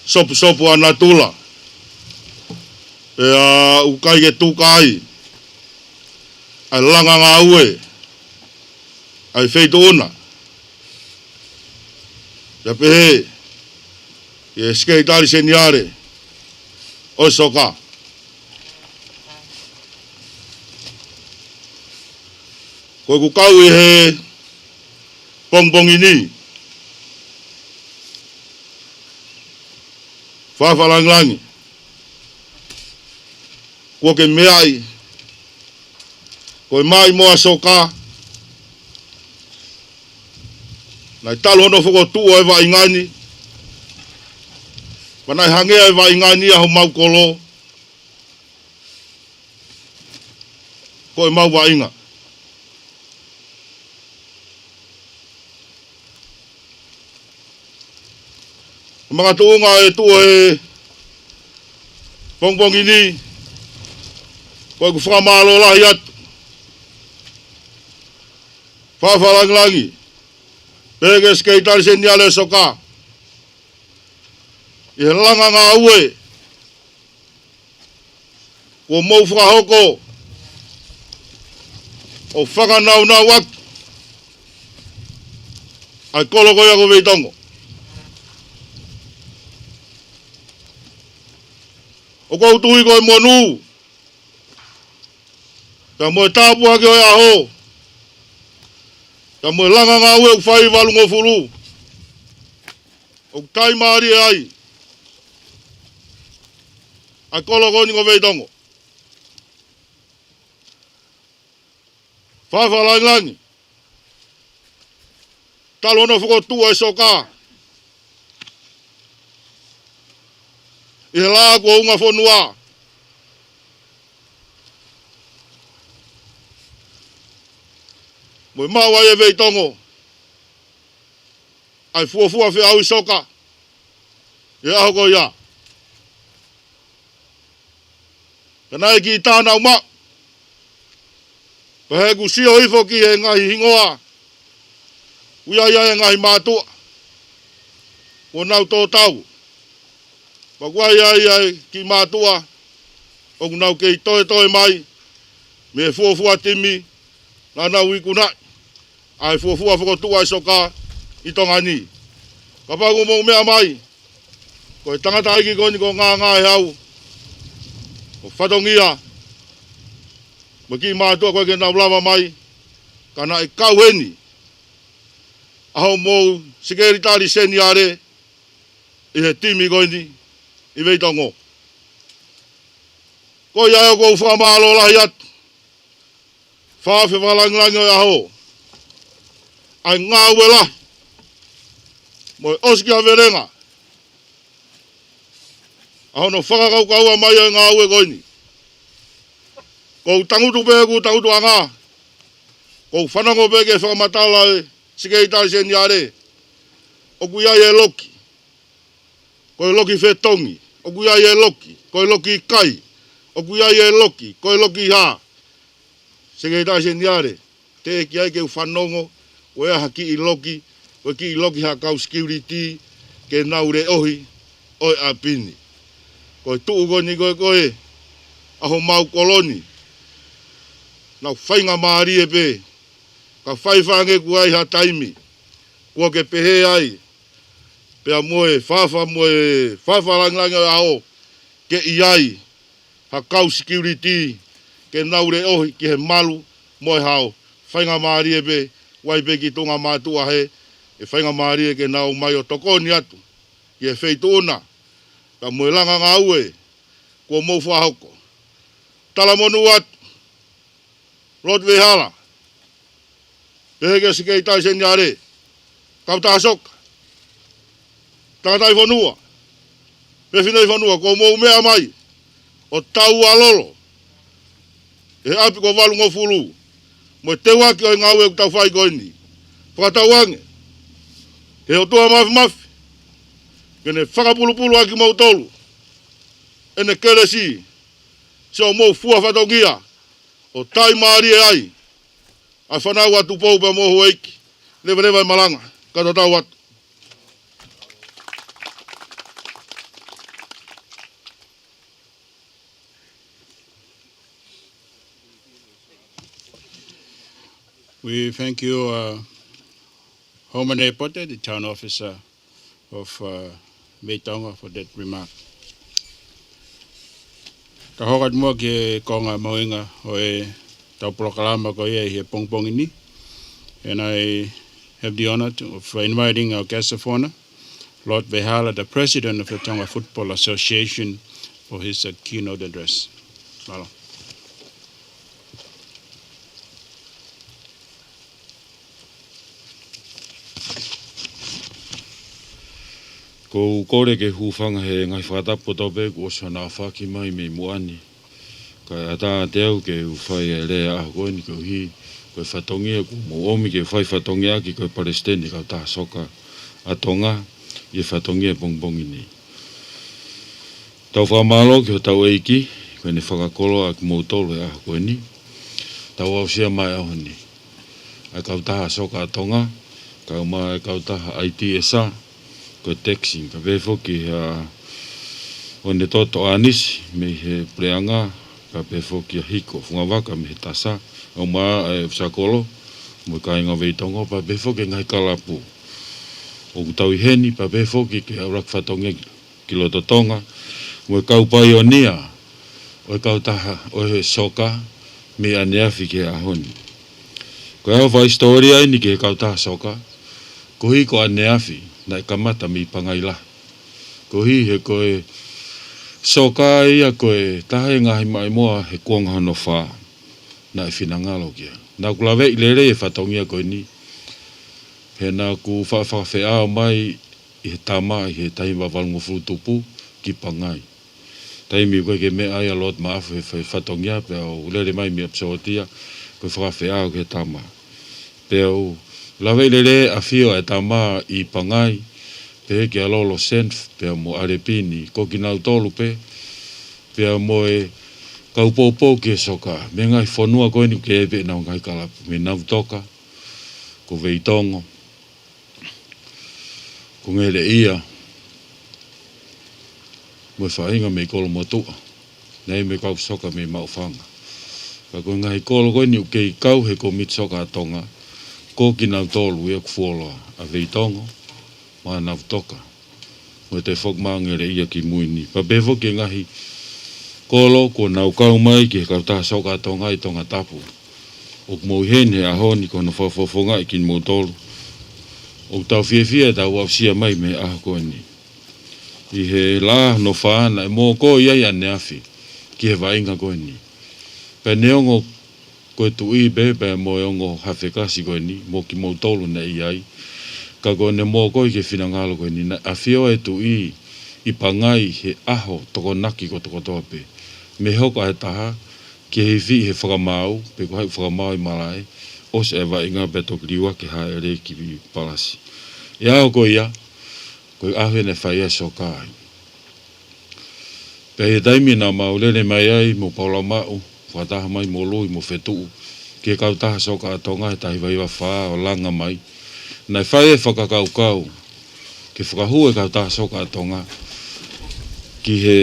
sopu anatula. Pea ukai ke tukai. Ai langa ngā ue. Ai feito ona. Ia pehe. Ia skei tari seniare. O soka. Koe ku kau i he bongbongini. Whawhalanglangi. Kua ke meai. Koe mai moa soka. Nai talo no whako tua e wa ingani. Panai hangea e wa ingani aho mau kolo. Koe mau wa inga. Mga tuunga e tua e bongbongini. Koe ku whakamalo lahi atu. Whawhalanglangi. Pege skei tari se niale soka. I he langa ngā ue. Ko mou whakahoko. O whakanau nā watu. Ai kolo koe ako Veitongo. O kou tui koe monu. Ka moe tāpu hake oi aho. Ka moe langa ngā ue whai Valungofulu. O tai maari e ai. Ai kolo koe ni ko Veitongo. Whawhalanglangi. Talo no whako tua e soka. I he laa kua unga whanua. Moi maua e Veitongo. Ai fuafua whi au i soka. E aho ko ia. Kana e ki tāna uma. Pahe ku sio hifo ki he ngahi hingoa. Uia ia e ngahi mātua. O nau tō tau. Pakuai ai ki mātua. O nau kei toe mai. Me fuafua timi. Nā nau ikunai. Ai fuafua whakotua i soka. I tonga ni. Ka paku mō mea mai. Ko e tangata aiki koni ko ngā e hau. O whatongia. Ma ki mātua koe ke nau lama mai. Kana e kau heni. Aho mō sikeritari seniare. I he timi koni. I Veitongo. Ko ia eo kou whamalo lahi atu. Whawhi walanglangi o aho. Ai ngā ue lahi. Moi oski a verenga. Aho no whakakaukaua mai o ngā ue koini. Ko tangutu pe ku tangutu anga. Ko whanango pe ke whakamatala e sikei tai sen yare. O ku ia e loki. Ko e loki Veitongi. O ku ia e loki. Ko e loki kai. O ku ia e loki. Ko e loki ha. Sikei tai sen yare. Te ki ai ke whanongo. Ko ea haki i loki. Ko ki i loki ha kau security. Ke naure ohi. Oi a pini. Ko e tuu goni koe. Aho mau koloni. Nau whainga maari e pe. Ka whaiwhange ku ai ha taimi. Kua ke pehe ai. Pea moe whawha langlanga ao. Ke i ai. Ha kau security. Ke naure ohi ki he malu. Moe hao. Whainga maari e pe. Wai pe ki tonga mātua he. E whainga maari e ke nau mai o tokoni atu. Ki e Veitongo. Ka moe langa ngā ue. Kua mou whahoko. Tala monu atu. Rod Vehala. Peheke sikei tai sen yare. Kau taha soka. Tangatai whanua. Pefinei whanua. Ko mou mea mai. O tau alolo. E api ko Valungofulu. Mo te waki o ngāwe ku tau whai koini. Whakatau ange. Ke o tua mafi. Kene whakapulupulu aki mau tolu. Ene keresi. Se o mou fua whatongia. O tai maari e ai. Ai whanau atu pou pa mohu eiki. Lewa i malanga. Kato tau atu. We thank you, Homane Pote, the town officer of Veitongo, for that remark. Ka hokat mo ke konga moinga o e tau prokalama ko e he pongpong ini. And I have the honor of inviting our guest of honor, Lord Vehala, the president of the Tonga Football Association, for his keynote address. Malo. Ko kore ke hufanga he ngai whatapo tau pe ko sa nā whaki mai me muani. Ka ata te au ke whai e rea aho koe ni ko hi. Koe whatongia ko mo omi ke whai whatongia ki koe Palestini ka taha soka a Tonga i whatongia bongbongi ni. Tau whamalo ki ho tau eiki, koe ne whakakolo a ki moutolo e aho koe ni. Tau au sia mai aho ni. A kau taha soka a Tonga, kau mai kau taha ITSA, ko taxi ka vefo ki o ne toto anis me he preanga ka vefo ki hiko funga waka me tasa o ma e sakolo mo ka inga Veitongo pa vefo ki ngai kalapu o tau heni pa vefo ki ke rak fatonge ki lo Tonga mo ka upai o nia o ka taha o he soka me ania fi ke ahoni ko e va historia ni ke ka taha soka ko hi ko ania fi na kamata mi pangaila. Ko hi he koe soka ia koe tahe ngahi mai moa he kuanga no wha na e whinangalo kia. Nā kulawe i lere e whatongia koe ni. He nā ku whawhawhe ao mai i he tama i he tahiwa Valungofulu tupu ki pangai. Taimi koe ke mea ai a lot maafu he whatongia pe au lere mai mi apsaotia koe whawhawhe ao ke tama. Pe au lawe lere a fio e tama i pangai, pe ke alolo senf, pe mo arepini, ko ki nau tolu pe mo e kaupopo ke soka, me ngai whanua koe ni ke epe nau ngai kalapu, me nau toka, ko Veitongo, ko ngere ia, mo e whainga me kolo motua, nei me kau soka me maufanga. Ka ko ngai kolo koe ni ke i kau he ko mit soka a Tonga, ko ki nau tolu e kuwoloa a Veitongo, ma nau toka. Mo te whokmaangere ia ki muini. Pa befo ki ngahi kolo ko nau kau mai ki kau taha soka a Tonga i Tonga tapu. O mo hen he ahoni ko na whawhawhonga i ki mo tolu. O tau whiawhia tau au sia mai me aho koe ni. I he la no whaana e mō ko iai ane awhi ki he wainga koe ni. Pa neongo koe tu i bebe mo e ongo hawhekasi koe ni, mo ki mo tolu na i ai. Ka koe ne mo koe ke whinangalo koe ni, a whio e tu i pangai he aho toko naki ko toko tope. Me hoko e taha, ke he vi he whakamau, pe ko hai whakamau I malai, o se e wa inga beto kriwa ke hae re ki vi palasi. Ia o ko ia, ko I ahe ne whaia soka ai. Pe he taimi na maulele mai ai mo paula mau, whataha mai mo lui mo whetuu, ke kautaha soka atonga he tahi waiwa whaa o langa mai, nai whae whakakaukau, ke whakahua e kautaha soka atonga, ki he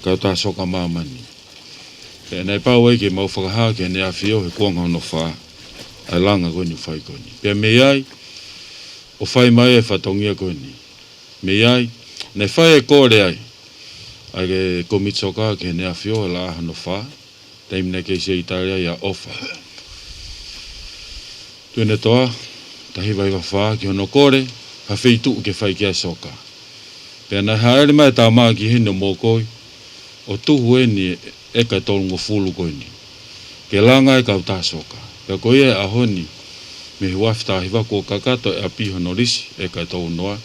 kautaha soka mamani. Pe nei pau ai ke mau whakaha ke ne awhio he kuanga no whaa, ai langa koni whai koni. Pe me ai, o whai mai e whatongia koni. Me ai, nei whai e kore ai, ai ke komitsoka ke ne awhio e la aha no whaa, teimne ke se Italia ia ofa. Tuene toa, tahi vai wha ki hono kore, ha wheitu ke whai kia soka. Pena haere mai tā maa ki hino mō koi, o tuhu e ni e ka Valungofulu koi ni. Ke langa e kau tā soka. Pea koi e ahoni, me huafi tā hiwa ko kakato e api hono risi e ka noa.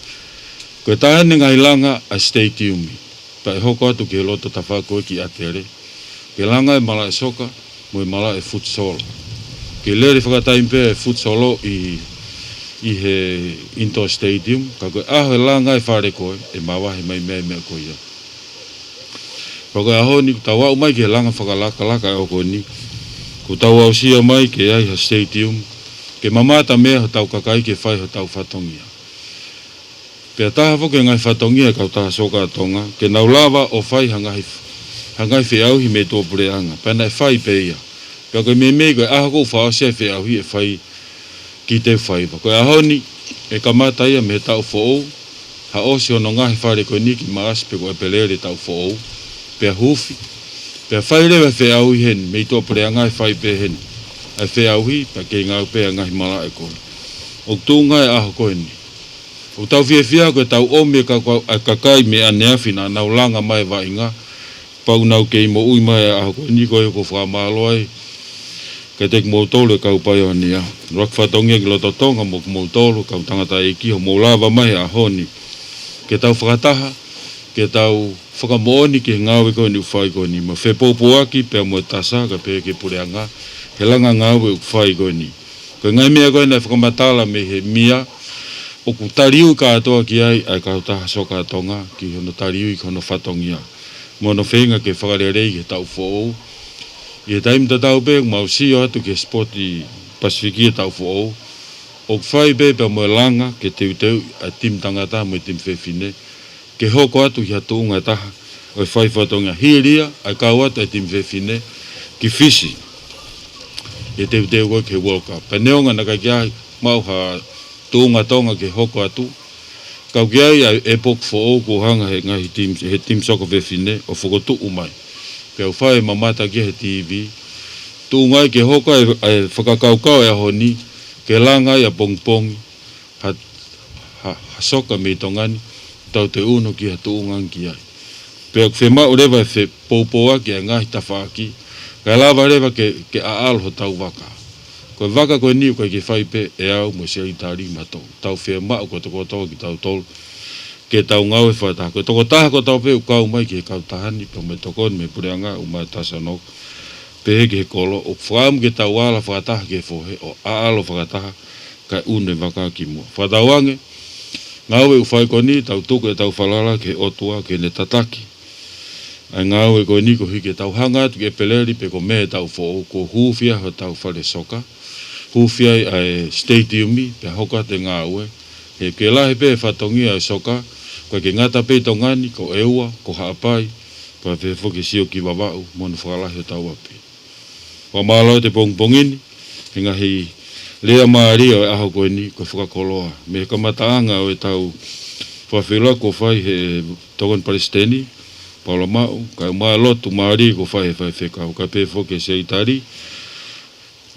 Koe tā hene ngai langa a stadiumi. Pa e hoko atu ke loto ta whako ki atere. Ke langa e mala e soka, mo e mala e futsal. Ke leri whakataimpe e futsalo I he indoor stadium, ka koe aho e langa e whare koe, e mawahe mai mea koe ia. Ka koe aho ni, tau au mai ke langa whakalaka e oko ni, ko tau au sia mai ke ai ha stadium, ke mamata mea ho tau kakai ke whai ho tau whatongia. Pea taha whoke ngai whatongia kau taha soka atonga, ke nau lava o whai hangai whiauhi me tō pureanga, pena e whai pe ia. Pea koe me koe aho kou whao se whiauhi e whai ki te whaiva. Koe ahoni e kamata ia me tau whoou, ha osi ono ngahi whare koe niki maas pe koe pelere tau whoou, pea hufi, pea whairewa whiauhi hen, me tō pureanga e whai pe hen, e whiauhi, pea kei ngau pea ngahi mala e koe. O tūnga e aho koe ni. O tau whiawhia koe tau ome kakai me aneawhina nau langa mai wa inga, pau nau kei mo ui mai aho koe ni koe ko whamalo ai, ke te mo tolu e kau pai ani a. Rak whatongia ki loto Tonga mo tolu, kau tangata e ki ho mo lava mai a honi. Ke tau whakataha, ke tau whakamooni ki ngāwe koe ni uwhai koe ni. Ma whepopo aki pia mo tasa ka pia ke pureanga, he langa ngāwe uwhai koe ni. Koe ngai mea koe nei whakamatala me he mia, o ku tariu ka atoa ki ai, ai kau taha soka atonga, ki hono tariu I hono whatongia. Mono whenga ke whakarerei ke tau whoou, I taim ta tau pe mau sio atu ke sport I Pasifiki tau whoou. O whai pe pe mo langa ke teu a tim tangata mo tim whewhine. Ke hoko atu ki hatu unga taha. O whai whatonga hiria a kau atu a tim whewhine ki fisi. E teu koe ke World Cup. Pa neonga na kai kia mau ha tuunga tonga ke hoko atu. Kau kia I a epok whoou ko hanga he tim soka whewhine o whokotu umai. Pea whae mamata ki he TV, tūngai ke hoka e whakakaukau e ahoni, ke langa I a pongpongi, ha soka me tongani, tau te uno ki ha tūngang ki ai. Pea whema o rewa e poupoa ki a ngahi tawhaki, ka lava rewa ke aal ho tau waka. Koe waka koe niu koe ke whaipe e au mo se itari matou. Tau whema o ko toko ki tau tolu, ke tau ngau e whaitaha. Koe toko taha ko tau pe ukau mai ki he kau tahani, pa me toko me pureanga umai tasanok, pe he ke he kolo, o whaamu ke tau ala whakataha ke whohe, o aalo whakataha, kai une waka ki mua. Whatauange, ngau e uwhai koni, tau tuku e tau whalala ke otua, ke ne tataki. Ai ngau e koni ko hi ke tau hanga atu ke peleri, pe ko me tau who'o, ko hufia ho tau whale soka, hufia ai stadiumi, pe hoka te ngau e, he ke lahe pe whatongia e soka, koe ke ngata Veitongani, ko eua, ko haapai, pa pe whoke sio ki wawau, monu whakalahi o tau api. Wa mālo te pongpongini, he ngahi lea maaria e aho koe ni, koe whakakoloa. Me kamataanga o e tau whawhila ko whai he Tongan Palestini, Paula Mau, kai maa lotu maaria ko whai he whai whekau, kai pe whoke se itari,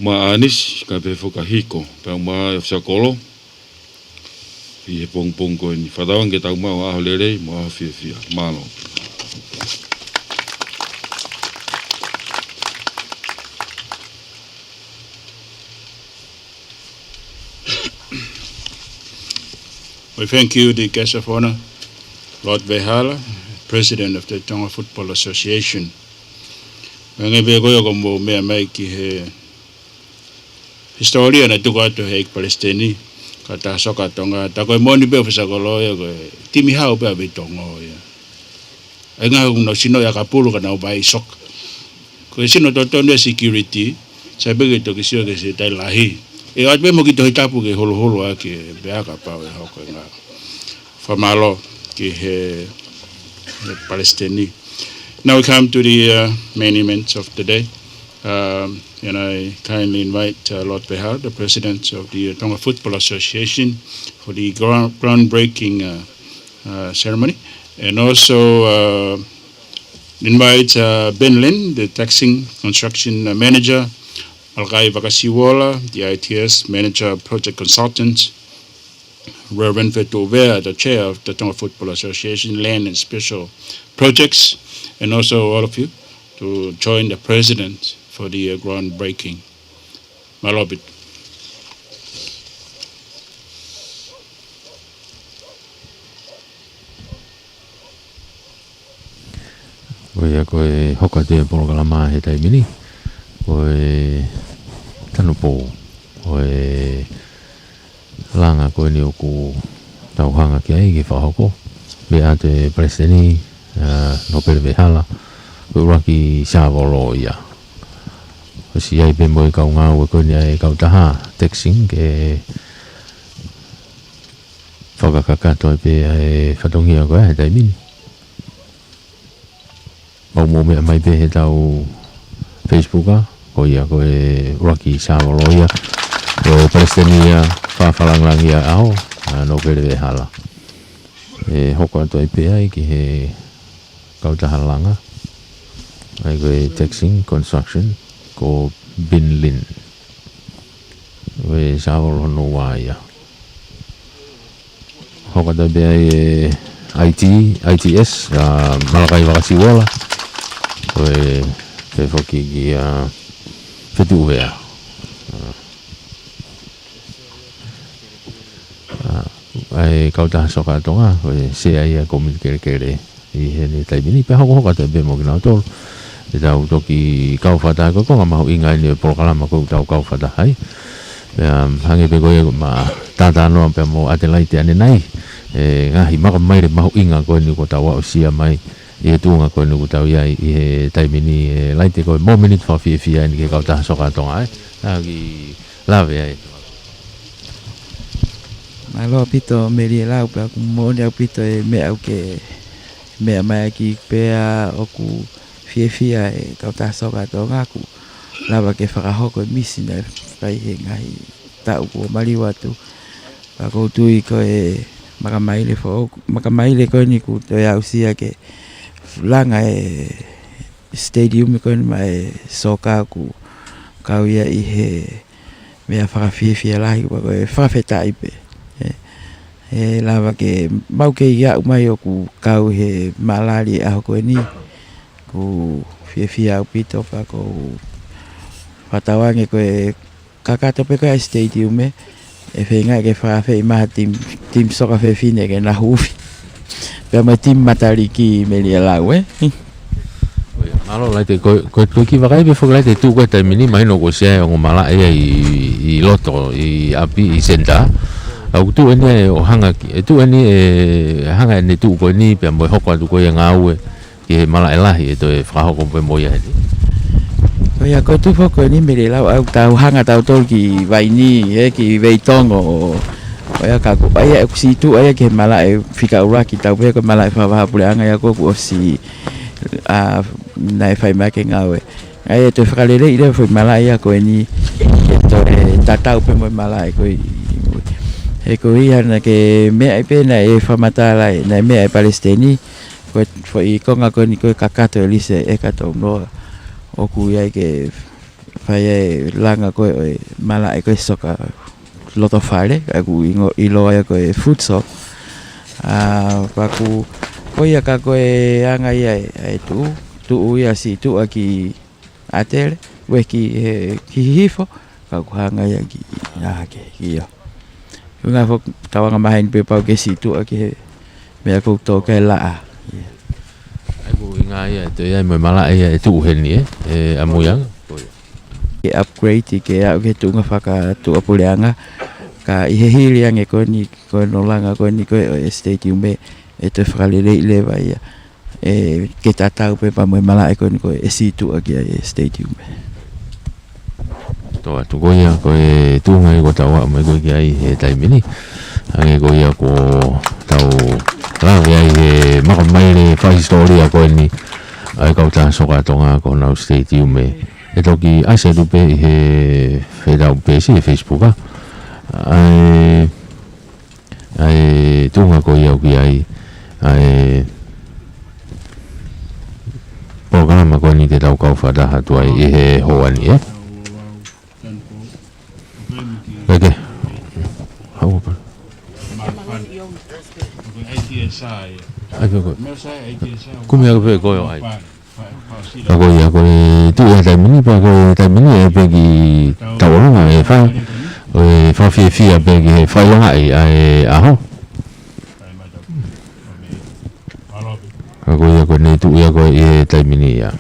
maa anis, kai pe whoka hiko, pe maa e whakolo, I he pongpong koe ni. Whatawange tau mau aho lerei, mo aho whiawhia. Mālo. We thank you, the guest of honor, Lord Vehala, President of the Tonga Football Association. Ngai be koe ko mo mea mai ki he historia na tuku atu he Palestini. Ka ta soka Tonga. Ta koe moni be ofisa kolo ia koe timi hao pe a Veitongo ia. E ngā no sino ya kapulu ka na ubai soka. Koe sino totone security. Sa bege to ki sio ke se tai lahi. E at be mo ki to hitapu ke holo holo a ki be aka pau e hao koe ngā. Whamalo ki he Palestini. Now we come to the main events of the day. And I kindly invite Lord Behar, the President of the Tonga Football Association, for the groundbreaking ceremony. And also invite Ben Lin, the Taxing Construction Manager, Algai Vakasiwola, the ITS Manager Project Consultant, Reverend Vetovea, the Chair of the Tonga Football Association, Land and Special Projects, and also all of you to join the President for the groundbreaking. Malobit. Koe hoka te programa he taimini. Koe tanupo. Koe langa koe ni oku tauhanga ki ai ki whahoko. Mea te Palestini, no pere vehala. Koe uraki Shavolo ia. Si ai pe mo i kau ngau e koe ni ai kau taha texting ke whakakakato e pe ai whatongia koe he taimini. Mau mo mea mai pe he tau Facebooka ko ia koe uraki Shavolo ia koe Palestinia whawhalanglang ia au no pere vehala e hoko ato ai pe ai ki he kau taha langa ai koe texting construction ko Bin Lin we Shavolo no waia hoko ato pe ai ITS Malakai Vakasiwola koe te whoki ki whetu wea ai kautaha soka tonga koe se ai a komit kere i he ni taimini pe hoko hoka te be mo kina tolu e tau toki kau whata ko konga mahu inga ni proklama ko tau kau whata hai hange pe koe ma tata noa pe mo atelaite ane nai ngahi maka maire mahu inga koe ni ko tau au sia mai i tuunga koe nuku tau iai i he taimini laite koe mo minute wha fia ni ke kau taha soka tonga ki lawe ai Malo pito meri lau pe aku mo ni pito e me au ke me mai ki pea oku fia e kau taha soka tonga aku lava ke whakahoko misi na pai he ngai tau ko mari watu ako tui koe makamaile koe ni ku to au sia ke langa e stadium ko mai soka ku kau ia i he mea whakawhiwhia lahi ko e whawheta ipe e lava ke mau ke ia umai o ku kau he malari aho koe ni ku whiwhia au pito pa ko whatawange koe kakato pe koe stadium e whenga ke whawhei maha tim soka whewhine ke na huwi pia mai tim matari ki melia lau Malo lai te ko ki wakai be fokai te tu ko te mini mai no ko sia o mala i loto i api i senta au tu ene o hanga ki tu ene hanga ne tu ko ni pe mo hoko tu ko ia ngau e mala elahi to e fra hoko pe mo ia ni o ia ko tu foko ni melia lau au tau hanga tau tol ki vai ni ki Veitongo o ia ka ko ai ku si tu ai ke mala e fika uraki tau pe ko mala fa va pule anga ia ko si nai fai make ngawe ai to fralele ile foi mala ia ko ni to tatau pe mo mala ko e ko ia na ke me ai pe na e fa mata la na me ai Palestini ko foi ko nga ko ni ko kakato elise e ka to no o ku ia ke fai langa ko mala ko soka loto fare aku ingo ilo ya ko futsal pa ku ko ia ka ko anga ia tu ia si tu aki atel we ki hifo ka ku anga ia ki ke ia unga fo tawanga mahin pe pa ke si tu aki me aku to ke la aku ngai to ia mo mala ia tu heni amoyang ke upgrade ke au ke tunga whaka tu apuleanga ka i he hiri ange ko ni ko no langa ko ni ko stadium me te whakalele le vai ke tatau pe pa mo mala ko ni ko situ agi stadium me to tu ko ia ko tu ngai ko tawa mo ko ia he tai mini ange ko ia ko tau la ia ma ko mai le fa historia ko ni ai ka ta so ka tonga ko na stadium me e toki ase lupe he fedau pe si Facebook ai tunga ko ia ki ai programa ko ni te tau kau whata hatu ai he hoani okay hau pa ai ko kumi aku pe ko ai ako ia ko tu ia tai mini pa ko tai mini e pe ki tau nga e fa fi a pe ki fa nga ai aho ako ia ko ni tu ia ko e tai mini ya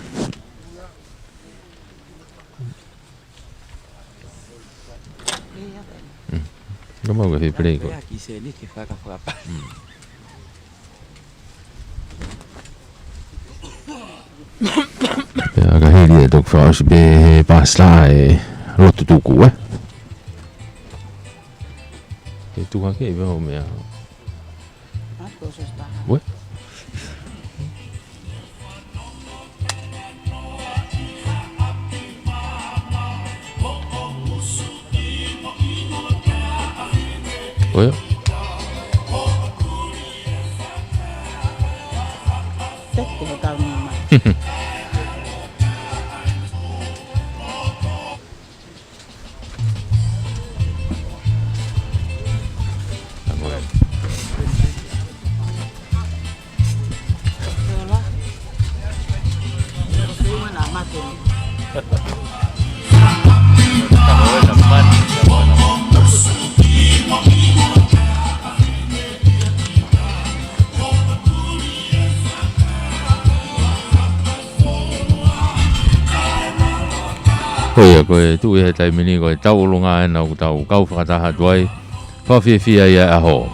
como que fi play ko aga heli dok fa os be pasta e rotu tuku e tu ka ke be o me ouais ouais koe koe tu e tai mini koe tau lunga e nau tau kau whakataha tuai whawhiawhia ia aho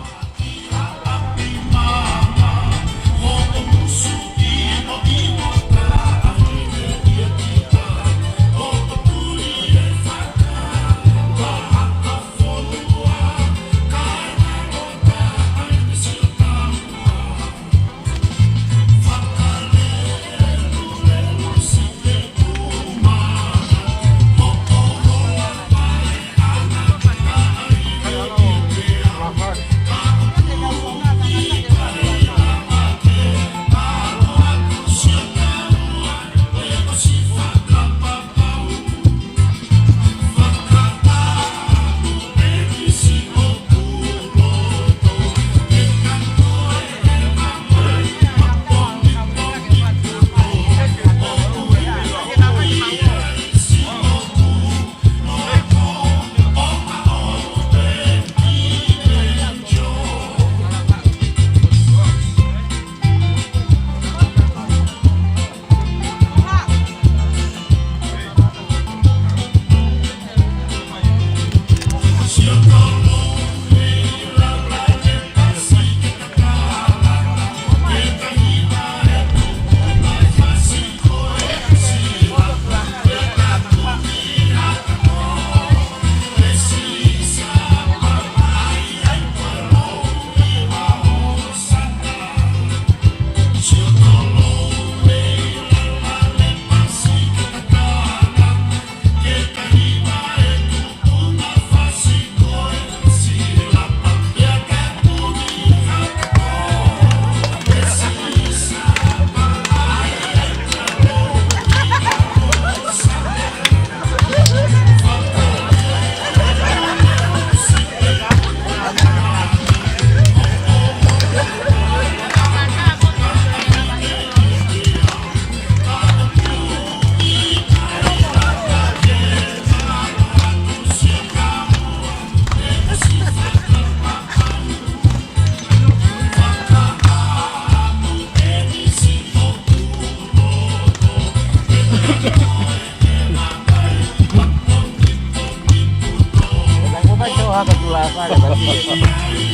qua là cái gì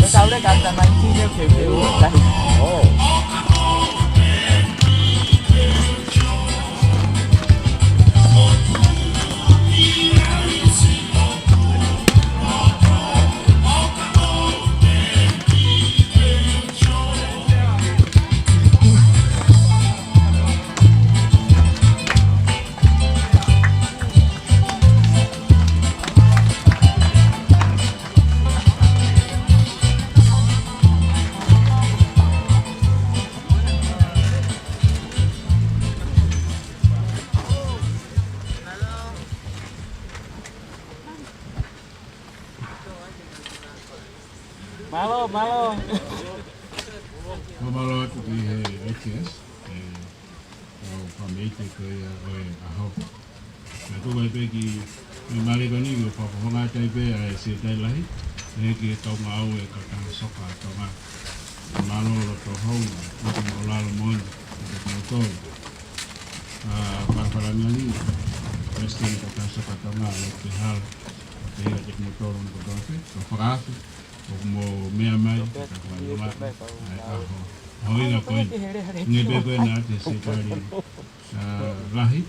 nó sau đấy cả là mang chi theo kiểu đây malo Malo atu ki he ATS, whameite koe oe aho. Ka tūkai pe ki marikoni ki whakahonga tai pe a se tai lahi, e ki e Tonga au e ka tanga soka a Tonga. Malo lo to hou, uti mo lalo moina, uti mo tōi. Whakawharamiani, Western ka tanga soka a Tonga, lo te hala, te hira te mo tōru ni kotoke, ka whakaafi. Mo mea mai ka whainga aho. Hoinga koe, nge koe nā te se kāri lahi.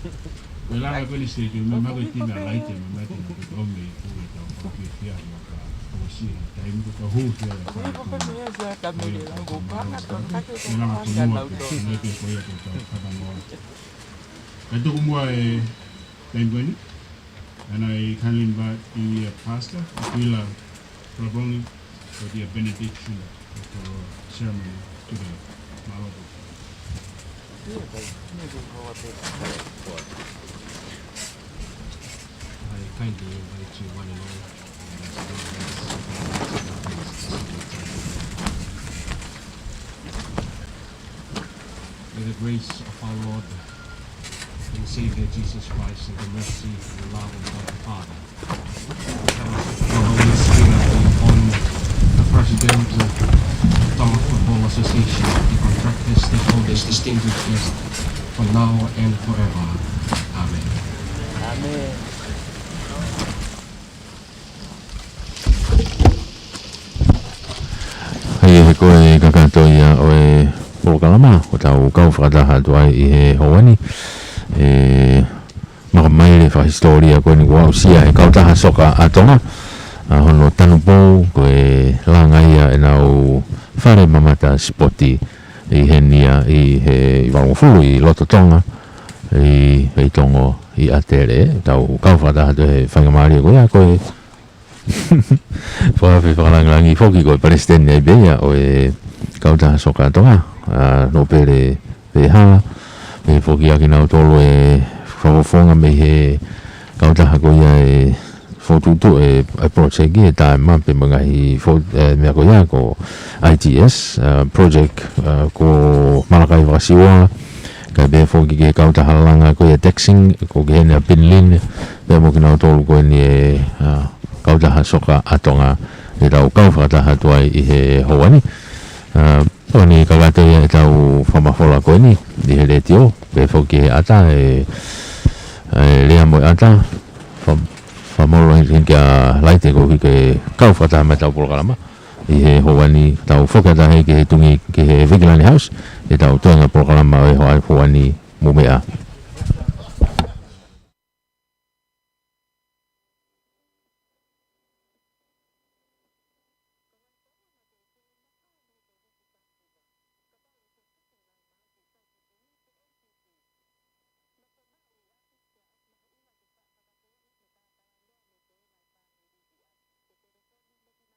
Koe langa koe ni se ki me mako I tina laite me mati na te ome I kue tau whaki whia ma ka osia. Tai miko ka hū whia la whai kua. Koe langa tonua ki nge koe koe ako tau whakangoa. Ka tuku mua e Taimweni. And I kindly invite the pastor, Aquila Prabongi, for the benediction of our ceremony today. I kindly invite you one and all. May the grace of our Lord and Savior Jesus Christ and the mercy and the love of God the Father, the Holy Spirit be upon the President of the Tonga Football Association, the contractors, stakeholders, distinguished guests, for now and forever. Amen. Amen. Hei koe kakato ia o e polokalama o tau kau whakataha tuai I he hawani makamai le whahistoria koe ni kua usia he kautaha soka a Tonga hono tanu pou koe langaia e nau whare mamata spoti I he nia I he Valungofulu I loto Tonga I Veitongo I Atere tau kau whakataha tu he whangamari koe a koe Whawhi whakalangalangi whoki koe Palestine ai bea o e kautaha soka Tonga no pere haa me whoki aki nau tolo e whawafonga me he kautaha koe ia e whotutu e project e tae mape mga I mea koe ia ko ITS project ko Malakai Wakasiwa ka be whoki ke kautaha langa koe e taxing ko ke hene a Pinlin me mo ki nau tolo koe ni e kautaha soka a Tonga e tau kau whakataha tuai I he hawani Oni kagato ia e tau whamafola koe ni I he retio pe whoki he ata e lea moe ata whamolo hinki a laite ko ki ke kau whakataha mai tau polokalama I he hawani tau whakataha ke he tungi ke he Vigilani House e tau tuanga polokalama e hoa hawani mumea